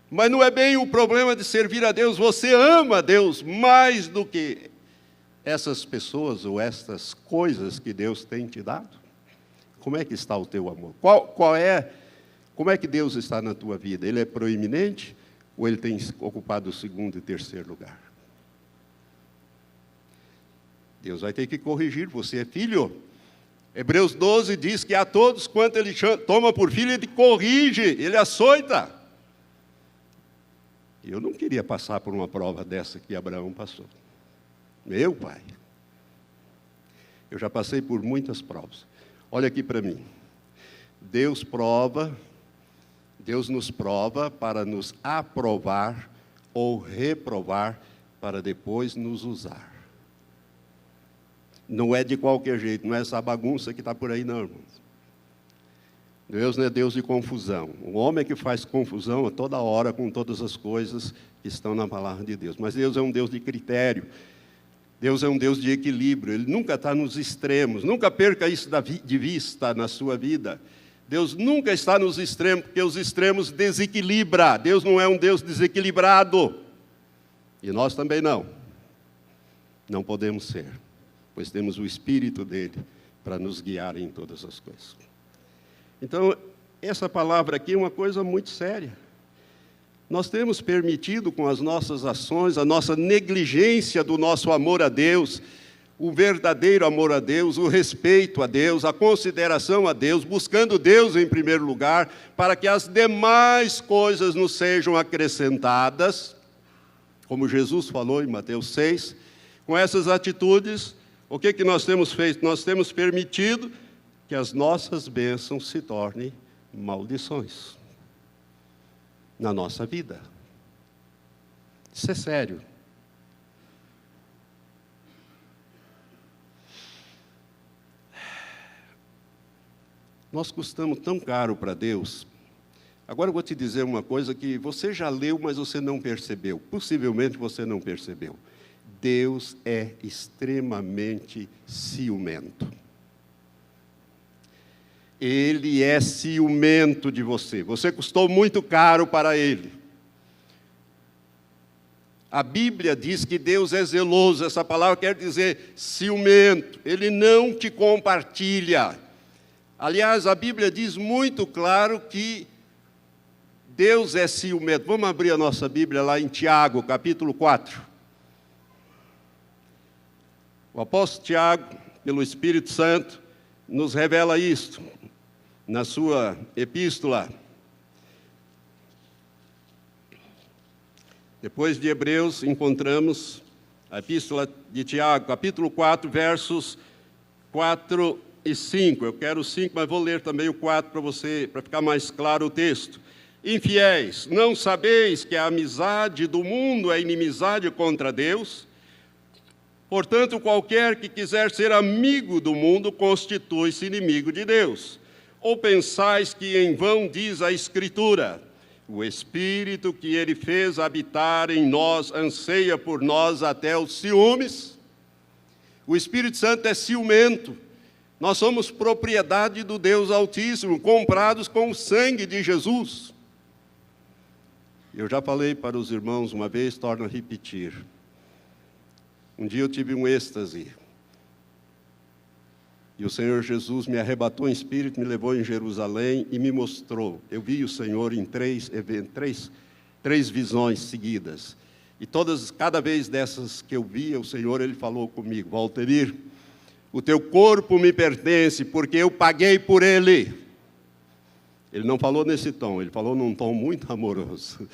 Mas não é bem o problema de servir a Deus, você ama a Deus mais do que essas pessoas ou estas coisas que Deus tem te dado. Como é que está o teu amor? Como é que Deus está na tua vida? Ele é proeminente ou ele tem ocupado o segundo e terceiro lugar? Deus vai ter que corrigir, você é filho. Hebreus 12 diz que a todos quanto ele toma por filho, ele corrige, ele açoita. Eu não queria passar por uma prova dessa que Abraão passou. Meu pai. Eu já passei por muitas provas. Olha aqui para mim. Deus nos prova para nos aprovar ou reprovar para depois nos usar. Não é de qualquer jeito, não é essa bagunça que está por aí não, irmãos. Deus não é Deus de confusão. O homem é que faz confusão a toda hora com todas as coisas que estão na palavra de Deus. Mas Deus é um Deus de critério. Deus é um Deus de equilíbrio. Ele nunca está nos extremos. Nunca perca isso de vista na sua vida. Deus nunca está nos extremos, porque os extremos desequilibram. Deus não é um Deus desequilibrado. E nós também não. Não podemos ser, pois temos o Espírito dele para nos guiar em todas as coisas. Então, essa palavra aqui é uma coisa muito séria. Nós temos permitido com as nossas ações, a nossa negligência do nosso amor a Deus, o verdadeiro amor a Deus, o respeito a Deus, a consideração a Deus, buscando Deus em primeiro lugar, para que as demais coisas nos sejam acrescentadas, como Jesus falou em Mateus 6. Com essas atitudes, o que nós temos feito? Nós temos permitido que as nossas bênçãos se tornem maldições na nossa vida. Isso é sério. Nós custamos tão caro para Deus. Agora eu vou te dizer uma coisa que você já leu, mas você não percebeu. Possivelmente você não percebeu. Deus é extremamente ciumento. Ele é ciumento de você. Você custou muito caro para Ele. A Bíblia diz que Deus é zeloso. Essa palavra quer dizer ciumento. Ele não te compartilha. Aliás, a Bíblia diz muito claro que Deus é ciumento. Vamos abrir a nossa Bíblia lá em Tiago, capítulo 4. O apóstolo Tiago, pelo Espírito Santo, nos revela isto na sua epístola. Depois de Hebreus, encontramos a epístola de Tiago, capítulo 4, versos 4 e 5. Eu quero o 5, mas vou ler também o 4 para você, para ficar mais claro o texto. Infiéis, não sabeis que a amizade do mundo é inimizade contra Deus? Portanto, qualquer que quiser ser amigo do mundo constitui-se inimigo de Deus. Ou pensais que em vão diz a Escritura: o Espírito que Ele fez habitar em nós anseia por nós até os ciúmes? O Espírito Santo é ciumento. Nós somos propriedade do Deus Altíssimo, comprados com o sangue de Jesus. Eu já falei para os irmãos uma vez, torno a repetir. Um dia eu tive um êxtase. E o Senhor Jesus me arrebatou em espírito, me levou em Jerusalém e me mostrou. Eu vi o Senhor em três visões seguidas. E cada vez dessas que eu via, o Senhor, Ele falou comigo: Valtenir, o teu corpo me pertence, porque eu paguei por ele. Ele não falou nesse tom, ele falou num tom muito amoroso.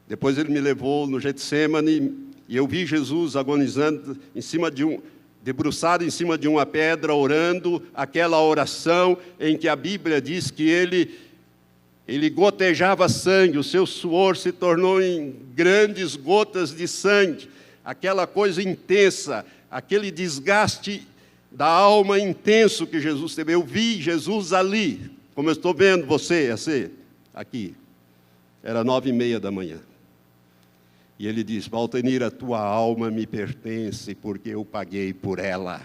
Depois ele me levou no Getsemane, e eu vi Jesus agonizando debruçado em cima de uma pedra, orando aquela oração em que a Bíblia diz que ele gotejava sangue, o seu suor se tornou em grandes gotas de sangue, aquela coisa intensa, aquele desgaste da alma intenso que Jesus teve. Eu vi Jesus ali, como eu estou vendo você aqui. Era 9:30 da manhã. E ele diz: Valtenir, a tua alma me pertence, porque eu paguei por ela.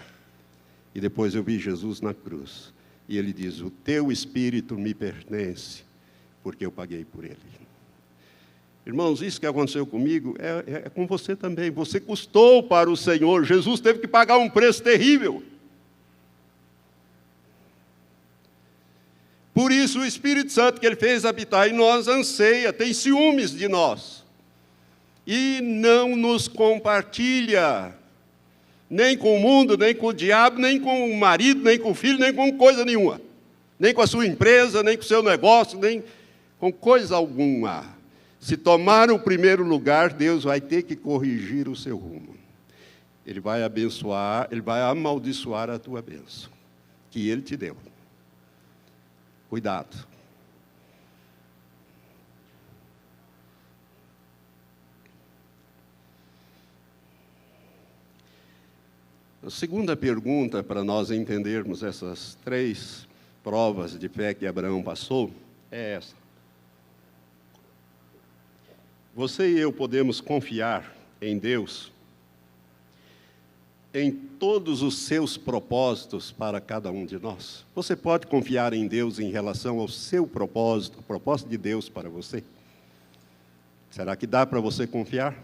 E depois eu vi Jesus na cruz. E ele diz: o teu espírito me pertence, porque eu paguei por ele. Irmãos, isso que aconteceu comigo é com você também. Você custou para o Senhor. Jesus teve que pagar um preço terrível. Por isso o Espírito Santo que Ele fez habitar em nós anseia, tem ciúmes de nós. E não nos compartilha, nem com o mundo, nem com o diabo, nem com o marido, nem com o filho, nem com coisa nenhuma. Nem com a sua empresa, nem com o seu negócio, nem com coisa alguma. Se tomar o primeiro lugar, Deus vai ter que corrigir o seu rumo. Ele vai abençoar, Ele vai amaldiçoar a tua bênção, que Ele te deu. Cuidado. A segunda pergunta, para nós entendermos essas 3 provas de fé que Abraão passou, é essa. Você e eu podemos confiar em Deus, em todos os seus propósitos para cada um de nós? Você pode confiar em Deus em relação ao seu propósito, o propósito de Deus para você? Será que dá para você confiar?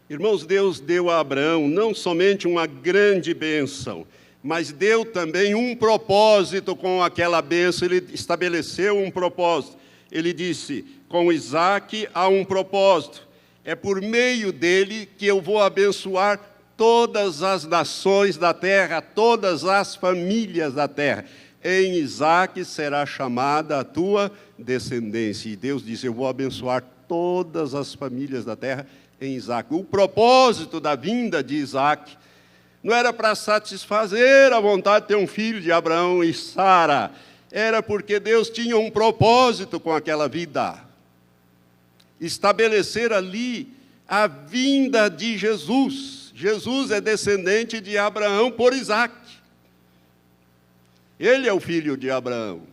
Irmãos, Deus deu a Abraão não somente uma grande bênção, mas deu também um propósito com aquela bênção. Ele estabeleceu um propósito. Ele disse: com Isaque há um propósito. É por meio dele que eu vou abençoar todas as nações da terra, todas as famílias da terra. Em Isaque será chamada a tua descendência. E Deus disse: eu vou abençoar todas as famílias da terra em Isaque. O propósito da vinda de Isaque não era para satisfazer a vontade de ter um filho de Abraão e Sara. Era porque Deus tinha um propósito com aquela vida. Estabelecer ali a vinda de Jesus. Jesus é descendente de Abraão por Isaque. Ele é o filho de Abraão.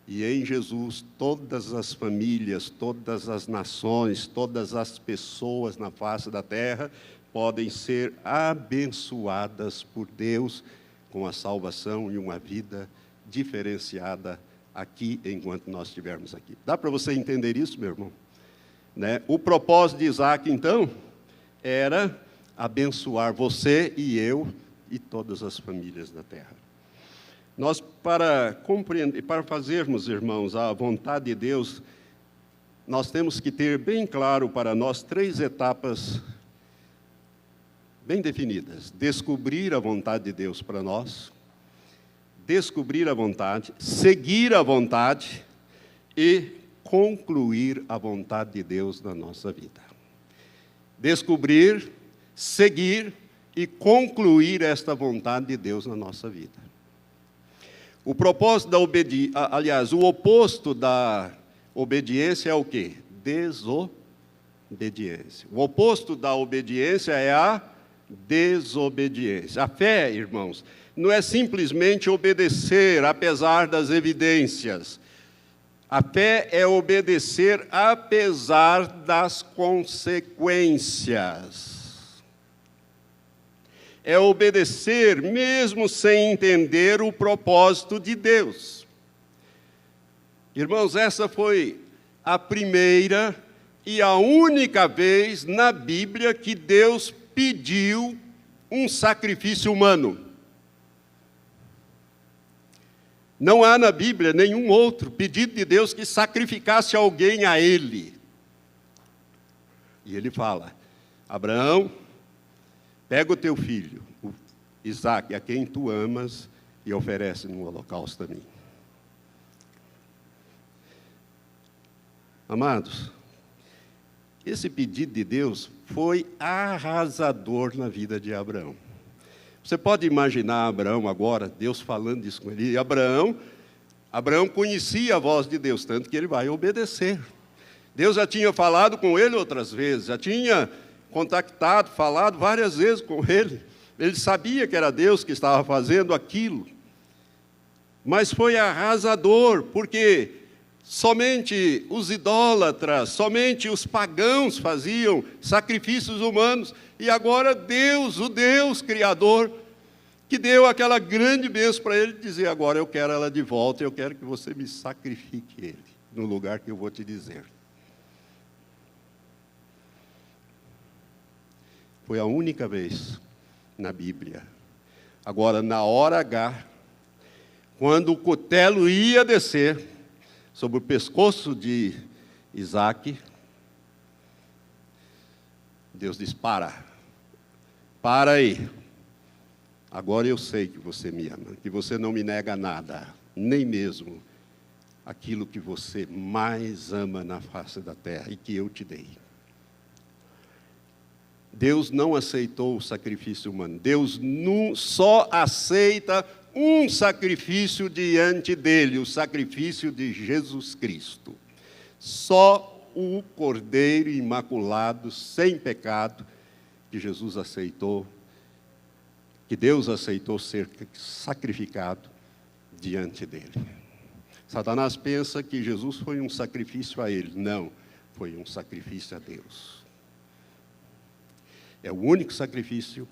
E em Jesus, todas as famílias, todas as nações, todas as pessoas na face da terra podem ser abençoadas por Deus com a salvação e uma vida diferenciada aqui, enquanto nós estivermos aqui. Dá para você entender isso, meu irmão? Né? O propósito de Isaque, então, era abençoar você e eu e todas as famílias da terra. Nós, para compreender, para fazermos, irmãos, a vontade de Deus, nós temos que ter bem claro para nós 3 etapas bem definidas. Descobrir a vontade de Deus para nós, descobrir a vontade, seguir a vontade e concluir a vontade de Deus na nossa vida. Descobrir, seguir e concluir esta vontade de Deus na nossa vida. O propósito da o oposto da obediência é o quê? Desobediência. O oposto da obediência é a desobediência. A fé, irmãos, não é simplesmente obedecer apesar das evidências. A fé é obedecer apesar das consequências. É obedecer mesmo sem entender o propósito de Deus. Irmãos, essa foi a primeira e a única vez na Bíblia que Deus pediu um sacrifício humano. Não há na Bíblia nenhum outro pedido de Deus que sacrificasse alguém a Ele. E Ele fala: Abraão, pega o teu filho, o Isaque, a quem tu amas, e oferece no holocausto a mim. Amados, esse pedido de Deus foi arrasador na vida de Abraão. Você pode imaginar Abraão agora, Deus falando isso com ele. E Abraão conhecia a voz de Deus, tanto que ele vai obedecer. Deus já tinha falado com ele outras vezes, já tinha contactado, falado várias vezes com ele. Ele sabia que era Deus que estava fazendo aquilo. Mas foi arrasador, porque somente os idólatras, somente os pagãos faziam sacrifícios humanos. E agora Deus, o Deus Criador, que deu aquela grande bênção para ele, dizer: agora eu quero ela de volta, eu quero que você me sacrifique ele, no lugar que eu vou te dizer. Foi a única vez na Bíblia. Agora, na hora H, quando o cutelo ia descer sobre o pescoço de Isaque, Deus diz: para aí. Agora eu sei que você me ama, que você não me nega nada, nem mesmo aquilo que você mais ama na face da terra e que eu te dei. Deus não aceitou o sacrifício humano. Deus só aceita um sacrifício diante dele, o sacrifício de Jesus Cristo. Só o Cordeiro imaculado, sem pecado, que Jesus aceitou, que Deus aceitou ser sacrificado diante dele. Satanás pensa que Jesus foi um sacrifício a ele. Não, foi um sacrifício a Deus. É o único sacrifício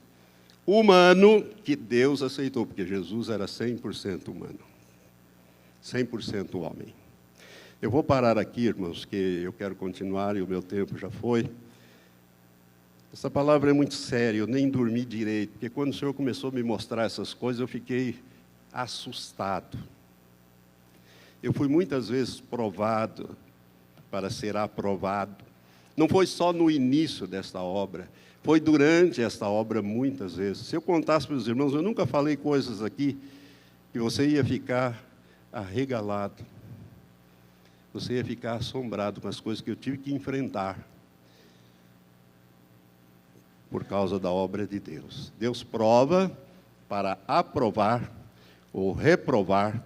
humano que Deus aceitou, porque Jesus era 100% humano, 100% homem. Eu vou parar aqui, irmãos, que eu quero continuar e o meu tempo já foi. Essa palavra é muito séria, eu nem dormi direito, porque quando o Senhor começou a me mostrar essas coisas, eu fiquei assustado. Eu fui muitas vezes provado para ser aprovado. Não foi só no início desta obra, foi durante esta obra muitas vezes. Se eu contasse para os irmãos, eu nunca falei coisas aqui que você ia ficar arregalado. Você ia ficar assombrado com as coisas que eu tive que enfrentar por causa da obra de Deus. Deus prova para aprovar ou reprovar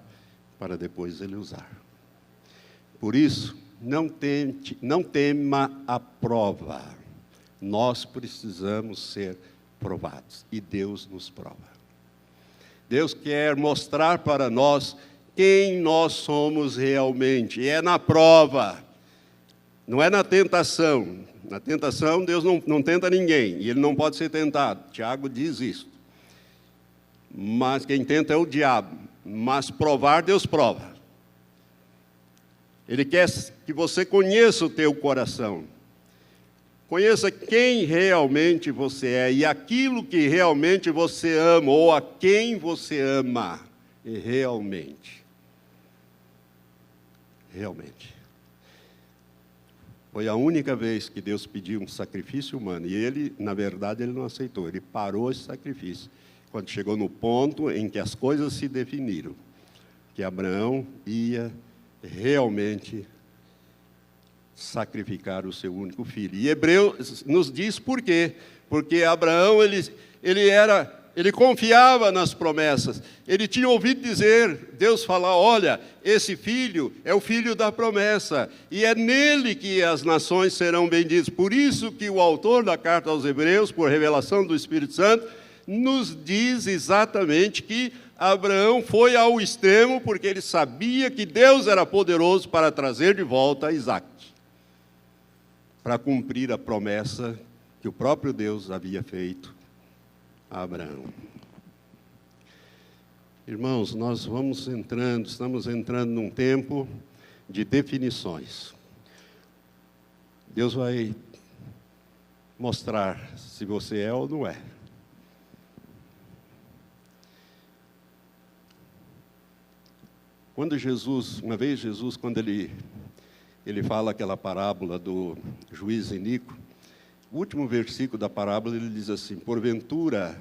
para depois Ele usar. Por isso, não tema a prova. Nós precisamos ser provados e Deus nos prova. Deus quer mostrar para nós quem nós somos realmente. E é na prova, não é na tentação. Na tentação, Deus não tenta ninguém, e Ele não pode ser tentado. Tiago diz isso. Mas quem tenta é o diabo. Mas provar, Deus prova. Ele quer que você conheça o teu coração. Conheça quem realmente você é e aquilo que realmente você ama, ou a quem você ama realmente. Realmente. Foi a única vez que Deus pediu um sacrifício humano. E Ele, na verdade, Ele não aceitou. Ele parou esse sacrifício. Quando chegou no ponto em que as coisas se definiram. Que Abraão ia realmente sacrificar o seu único filho. E Hebreus nos diz por quê. Porque Abraão, ele confiava nas promessas. Ele tinha ouvido dizer, Deus falar: olha, esse filho é o filho da promessa, e é nele que as nações serão benditas. Por isso que o autor da carta aos Hebreus, por revelação do Espírito Santo, nos diz exatamente que Abraão foi ao extremo, porque ele sabia que Deus era poderoso para trazer de volta Isaque, para cumprir a promessa que o próprio Deus havia feito a Abraão. Irmãos, nós estamos entrando num tempo de definições. Deus vai mostrar se você é ou não é. Quando uma vez Jesus, quando ele fala aquela parábola do juiz iníquo, o último versículo da parábola, ele diz assim: porventura,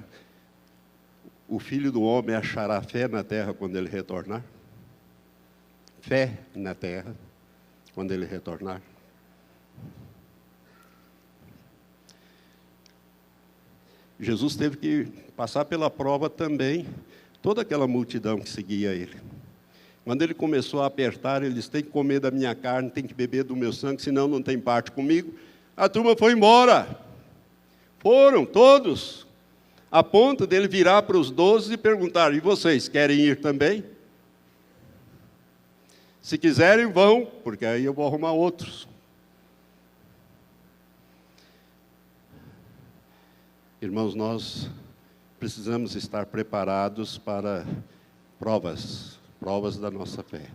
o Filho do Homem achará fé na terra quando ele retornar? Fé na terra quando ele retornar? Jesus teve que passar pela prova também, toda aquela multidão que seguia ele. Quando ele começou a apertar, ele disse: tem que comer da minha carne, tem que beber do meu sangue, senão não tem parte comigo. A turma foi embora. Foram todos, a ponto dele virar para os 12 e perguntar: e vocês, querem ir também? Se quiserem, vão, porque aí eu vou arrumar outros. Irmãos, nós precisamos estar preparados para provas da nossa fé.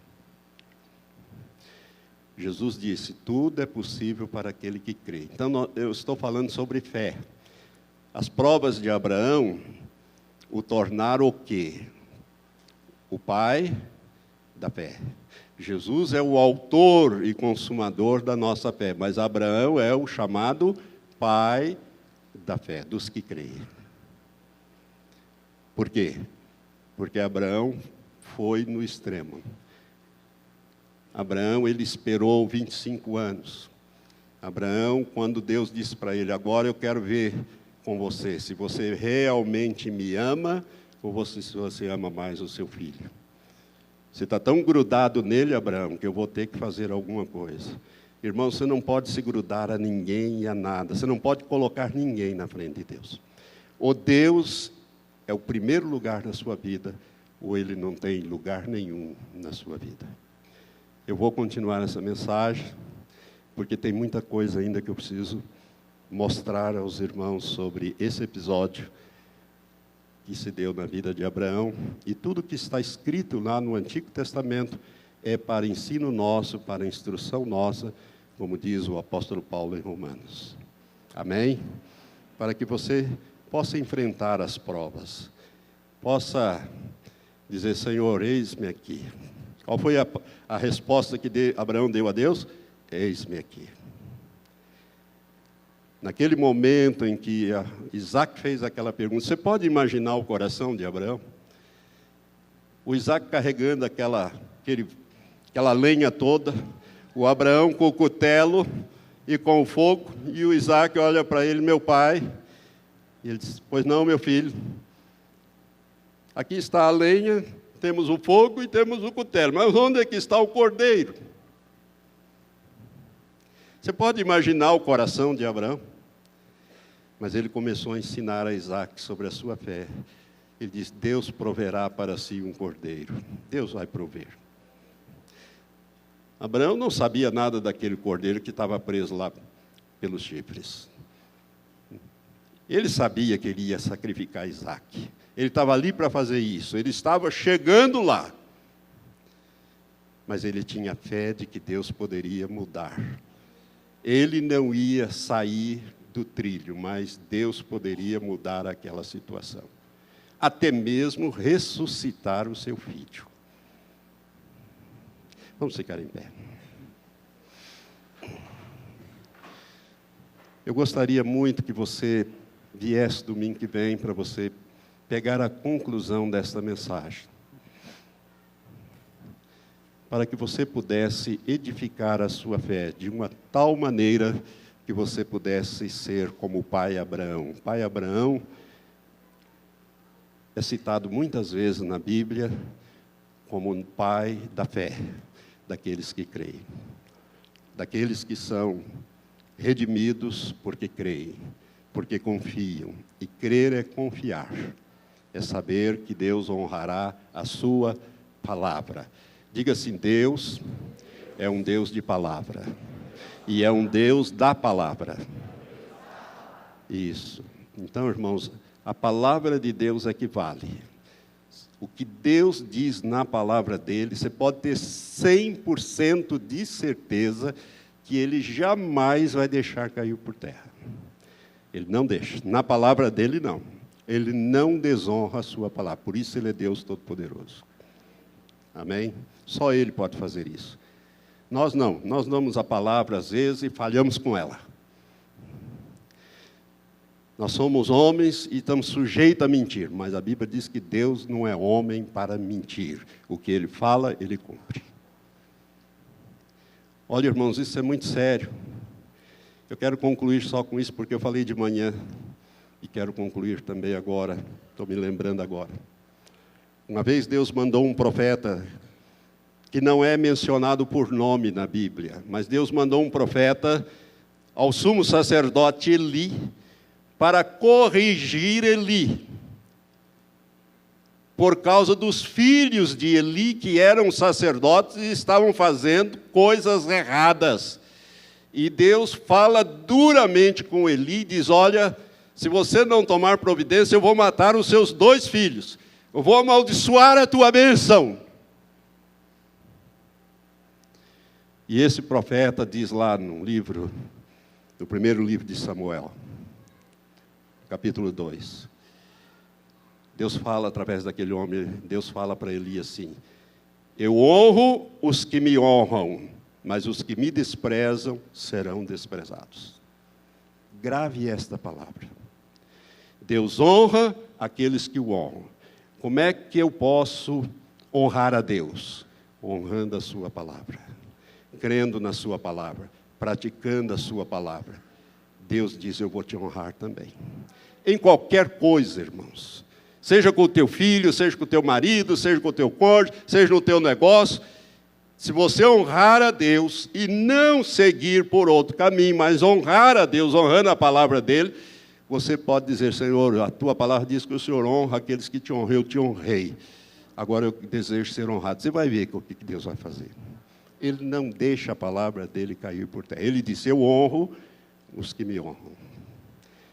Jesus disse: tudo é possível para aquele que crê. Então, eu estou falando sobre fé. As provas de Abraão o tornaram o quê? O pai da fé. Jesus é o autor e consumador da nossa fé, mas Abraão é o chamado pai da fé, dos que creem. Por quê? Porque Abraão foi no extremo. Abraão, ele esperou 25 anos. Abraão, quando Deus disse para ele: agora eu quero ver com você se você realmente me ama ou se você ama mais o seu filho. Você está tão grudado nele, Abraão, que eu vou ter que fazer alguma coisa. Irmão, você não pode se grudar a ninguém e a nada. Você não pode colocar ninguém na frente de Deus. Ou Deus é o primeiro lugar na sua vida, ou Ele não tem lugar nenhum na sua vida. Eu vou continuar essa mensagem, porque tem muita coisa ainda que eu preciso mostrar aos irmãos sobre esse episódio que se deu na vida de Abraão. E tudo que está escrito lá no Antigo Testamento é para ensino nosso, para instrução nossa, como diz o apóstolo Paulo em Romanos. Amém? Para que você possa enfrentar as provas, possa dizer: Senhor, eis-me aqui. Qual foi a resposta que Abraão deu a Deus? Eis-me aqui. Naquele momento em que Isaac fez aquela pergunta, você pode imaginar o coração de Abraão? O Isaac carregando aquela lenha toda, o Abraão com o cutelo e com o fogo, e o Isaac olha para ele: meu pai. E ele diz: pois não, meu filho, aqui está a lenha, temos o fogo e temos o cutelo, mas onde é que está o cordeiro? Você pode imaginar o coração de Abraão? Mas ele começou a ensinar a Isaac sobre a sua fé. Ele diz: Deus proverá para si um cordeiro. Deus vai prover. Abraão não sabia nada daquele cordeiro que estava preso lá pelos chifres. Ele sabia que ele ia sacrificar Isaac. Ele estava ali para fazer isso. Ele estava chegando lá. Mas ele tinha fé de que Deus poderia mudar. Ele não ia sair do trilho, mas Deus poderia mudar aquela situação. Até mesmo ressuscitar o seu filho. Vamos ficar em pé. Eu gostaria muito que você viesse domingo que vem para você pegar a conclusão desta mensagem. Para que você pudesse edificar a sua fé de uma tal maneira que você pudesse ser como o pai Abraão. O pai Abraão é citado muitas vezes na Bíblia como um pai da fé, daqueles que creem, daqueles que são redimidos porque creem, porque confiam. E crer é confiar, é saber que Deus honrará a sua palavra. Diga assim: Deus é um Deus de palavra. E é um Deus da palavra. Isso. Então, irmãos, a palavra de Deus é que vale. O que Deus diz na palavra dele, você pode ter 100% de certeza que Ele jamais vai deixar cair por terra. Ele não deixa. Na palavra dele, não. Ele não desonra a sua palavra. Por isso Ele é Deus Todo-Poderoso. Amém? Só Ele pode fazer isso. Nós não. Nós damos a palavra às vezes e falhamos com ela. Nós somos homens e estamos sujeitos a mentir. Mas a Bíblia diz que Deus não é homem para mentir. O que Ele fala, Ele cumpre. Olha, irmãos, isso é muito sério. Eu quero concluir só com isso, porque eu falei de manhã. E quero concluir também agora. Estou me lembrando agora. Uma vez Deus mandou um profeta, que não é mencionado por nome na Bíblia, mas Deus mandou um profeta ao sumo sacerdote Eli, para corrigir Eli, por causa dos filhos de Eli, que eram sacerdotes e estavam fazendo coisas erradas. E Deus fala duramente com Eli, diz, olha, se você não tomar providência, eu vou matar os seus 2 filhos. Eu vou amaldiçoar a tua bênção. E esse profeta diz lá no primeiro livro de Samuel, capítulo 2. Deus fala através daquele homem, Deus fala para Eli assim, eu honro os que me honram, mas os que me desprezam serão desprezados. Grave esta palavra. Deus honra aqueles que o honram. Como é que eu posso honrar a Deus? Honrando a sua palavra, crendo na sua palavra, praticando a sua palavra. Deus diz, eu vou te honrar também. Em qualquer coisa, irmãos. Seja com o teu filho, seja com o teu marido, seja com o teu cônjuge, seja no teu negócio. Se você honrar a Deus e não seguir por outro caminho, mas honrar a Deus, honrando a palavra dele, você pode dizer, Senhor, a tua palavra diz que o Senhor honra aqueles que te honram, eu te honrei. Agora eu desejo ser honrado. Você vai ver o que Deus vai fazer. Ele não deixa a palavra dele cair por terra. Ele disse, eu honro os que me honram,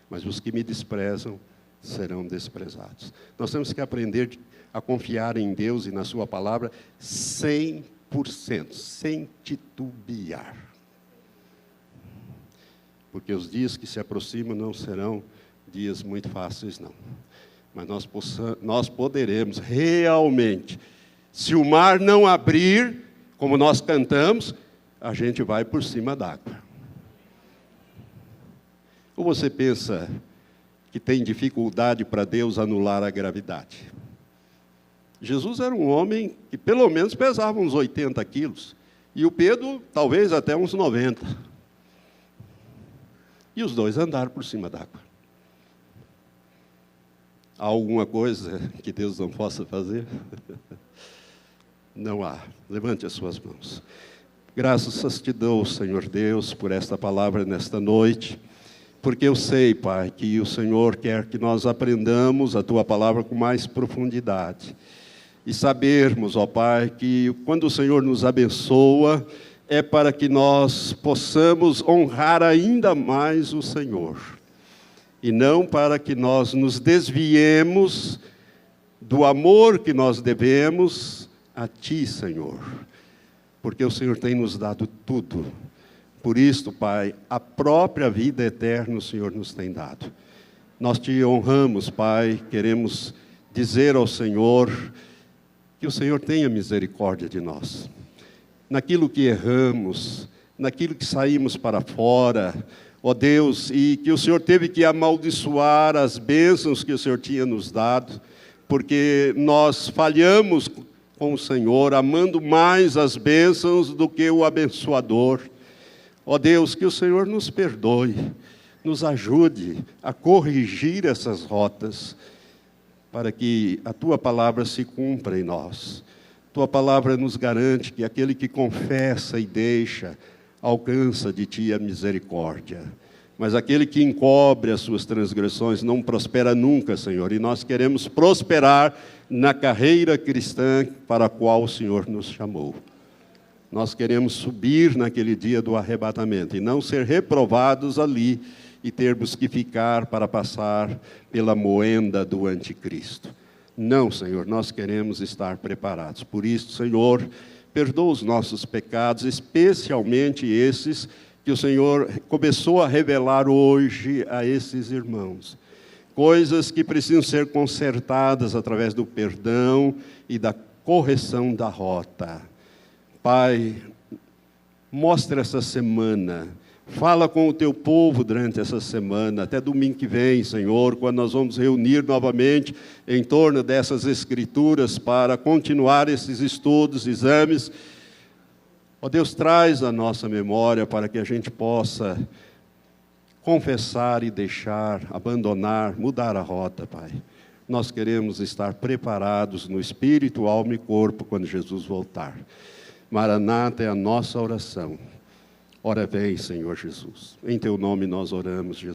mas os que me desprezam serão desprezados. Nós temos que aprender a confiar em Deus e na sua palavra 100%, sem titubear. Porque os dias que se aproximam não serão dias muito fáceis, não. Mas nós poderemos realmente, se o mar não abrir, como nós cantamos, a gente vai por cima d'água. Ou você pensa que tem dificuldade para Deus anular a gravidade? Jesus era um homem que pelo menos pesava uns 80 quilos. E o Pedro, talvez até uns 90. E os dois andaram por cima d'água. Há alguma coisa que Deus não possa fazer? Não há. Levante as suas mãos. Graças te dou, Senhor Deus, por esta palavra nesta noite. Porque eu sei, Pai, que o Senhor quer que nós aprendamos a Tua palavra com mais profundidade. E sabermos, ó Pai, que quando o Senhor nos abençoa, é para que nós possamos honrar ainda mais o Senhor. E não para que nós nos desviemos do amor que nós devemos a Ti, Senhor. Porque o Senhor tem nos dado tudo. Por isto, Pai, a própria vida eterna o Senhor nos tem dado. Nós Te honramos, Pai, queremos dizer ao Senhor que o Senhor tenha misericórdia de nós. Naquilo que erramos, naquilo que saímos para fora, ó Deus, e que o Senhor teve que amaldiçoar as bênçãos que o Senhor tinha nos dado, porque nós falhamos com o Senhor, amando mais as bênçãos do que o abençoador. Ó Deus, que o Senhor nos perdoe, nos ajude a corrigir essas rotas, para que a Tua palavra se cumpra em nós. Tua palavra nos garante que aquele que confessa e deixa, alcança de Ti a misericórdia. Mas aquele que encobre as suas transgressões não prospera nunca, Senhor. E nós queremos prosperar na carreira cristã para a qual o Senhor nos chamou. Nós queremos subir naquele dia do arrebatamento e não ser reprovados ali e termos que ficar para passar pela moenda do anticristo. Não, Senhor, nós queremos estar preparados. Por isso, Senhor, perdoa os nossos pecados, especialmente esses que o Senhor começou a revelar hoje a esses irmãos. Coisas que precisam ser consertadas através do perdão e da correção da rota. Pai, mostra essa semana, fala com o teu povo durante essa semana, até domingo que vem, Senhor, quando nós vamos reunir novamente em torno dessas escrituras para continuar esses estudos, exames. Ó Deus, traz a nossa memória para que a gente possa confessar e deixar, abandonar, mudar a rota, Pai. Nós queremos estar preparados no espírito, alma e corpo quando Jesus voltar. Maranata é a nossa oração. Ora vem, Senhor Jesus. Em teu nome nós oramos, Jesus.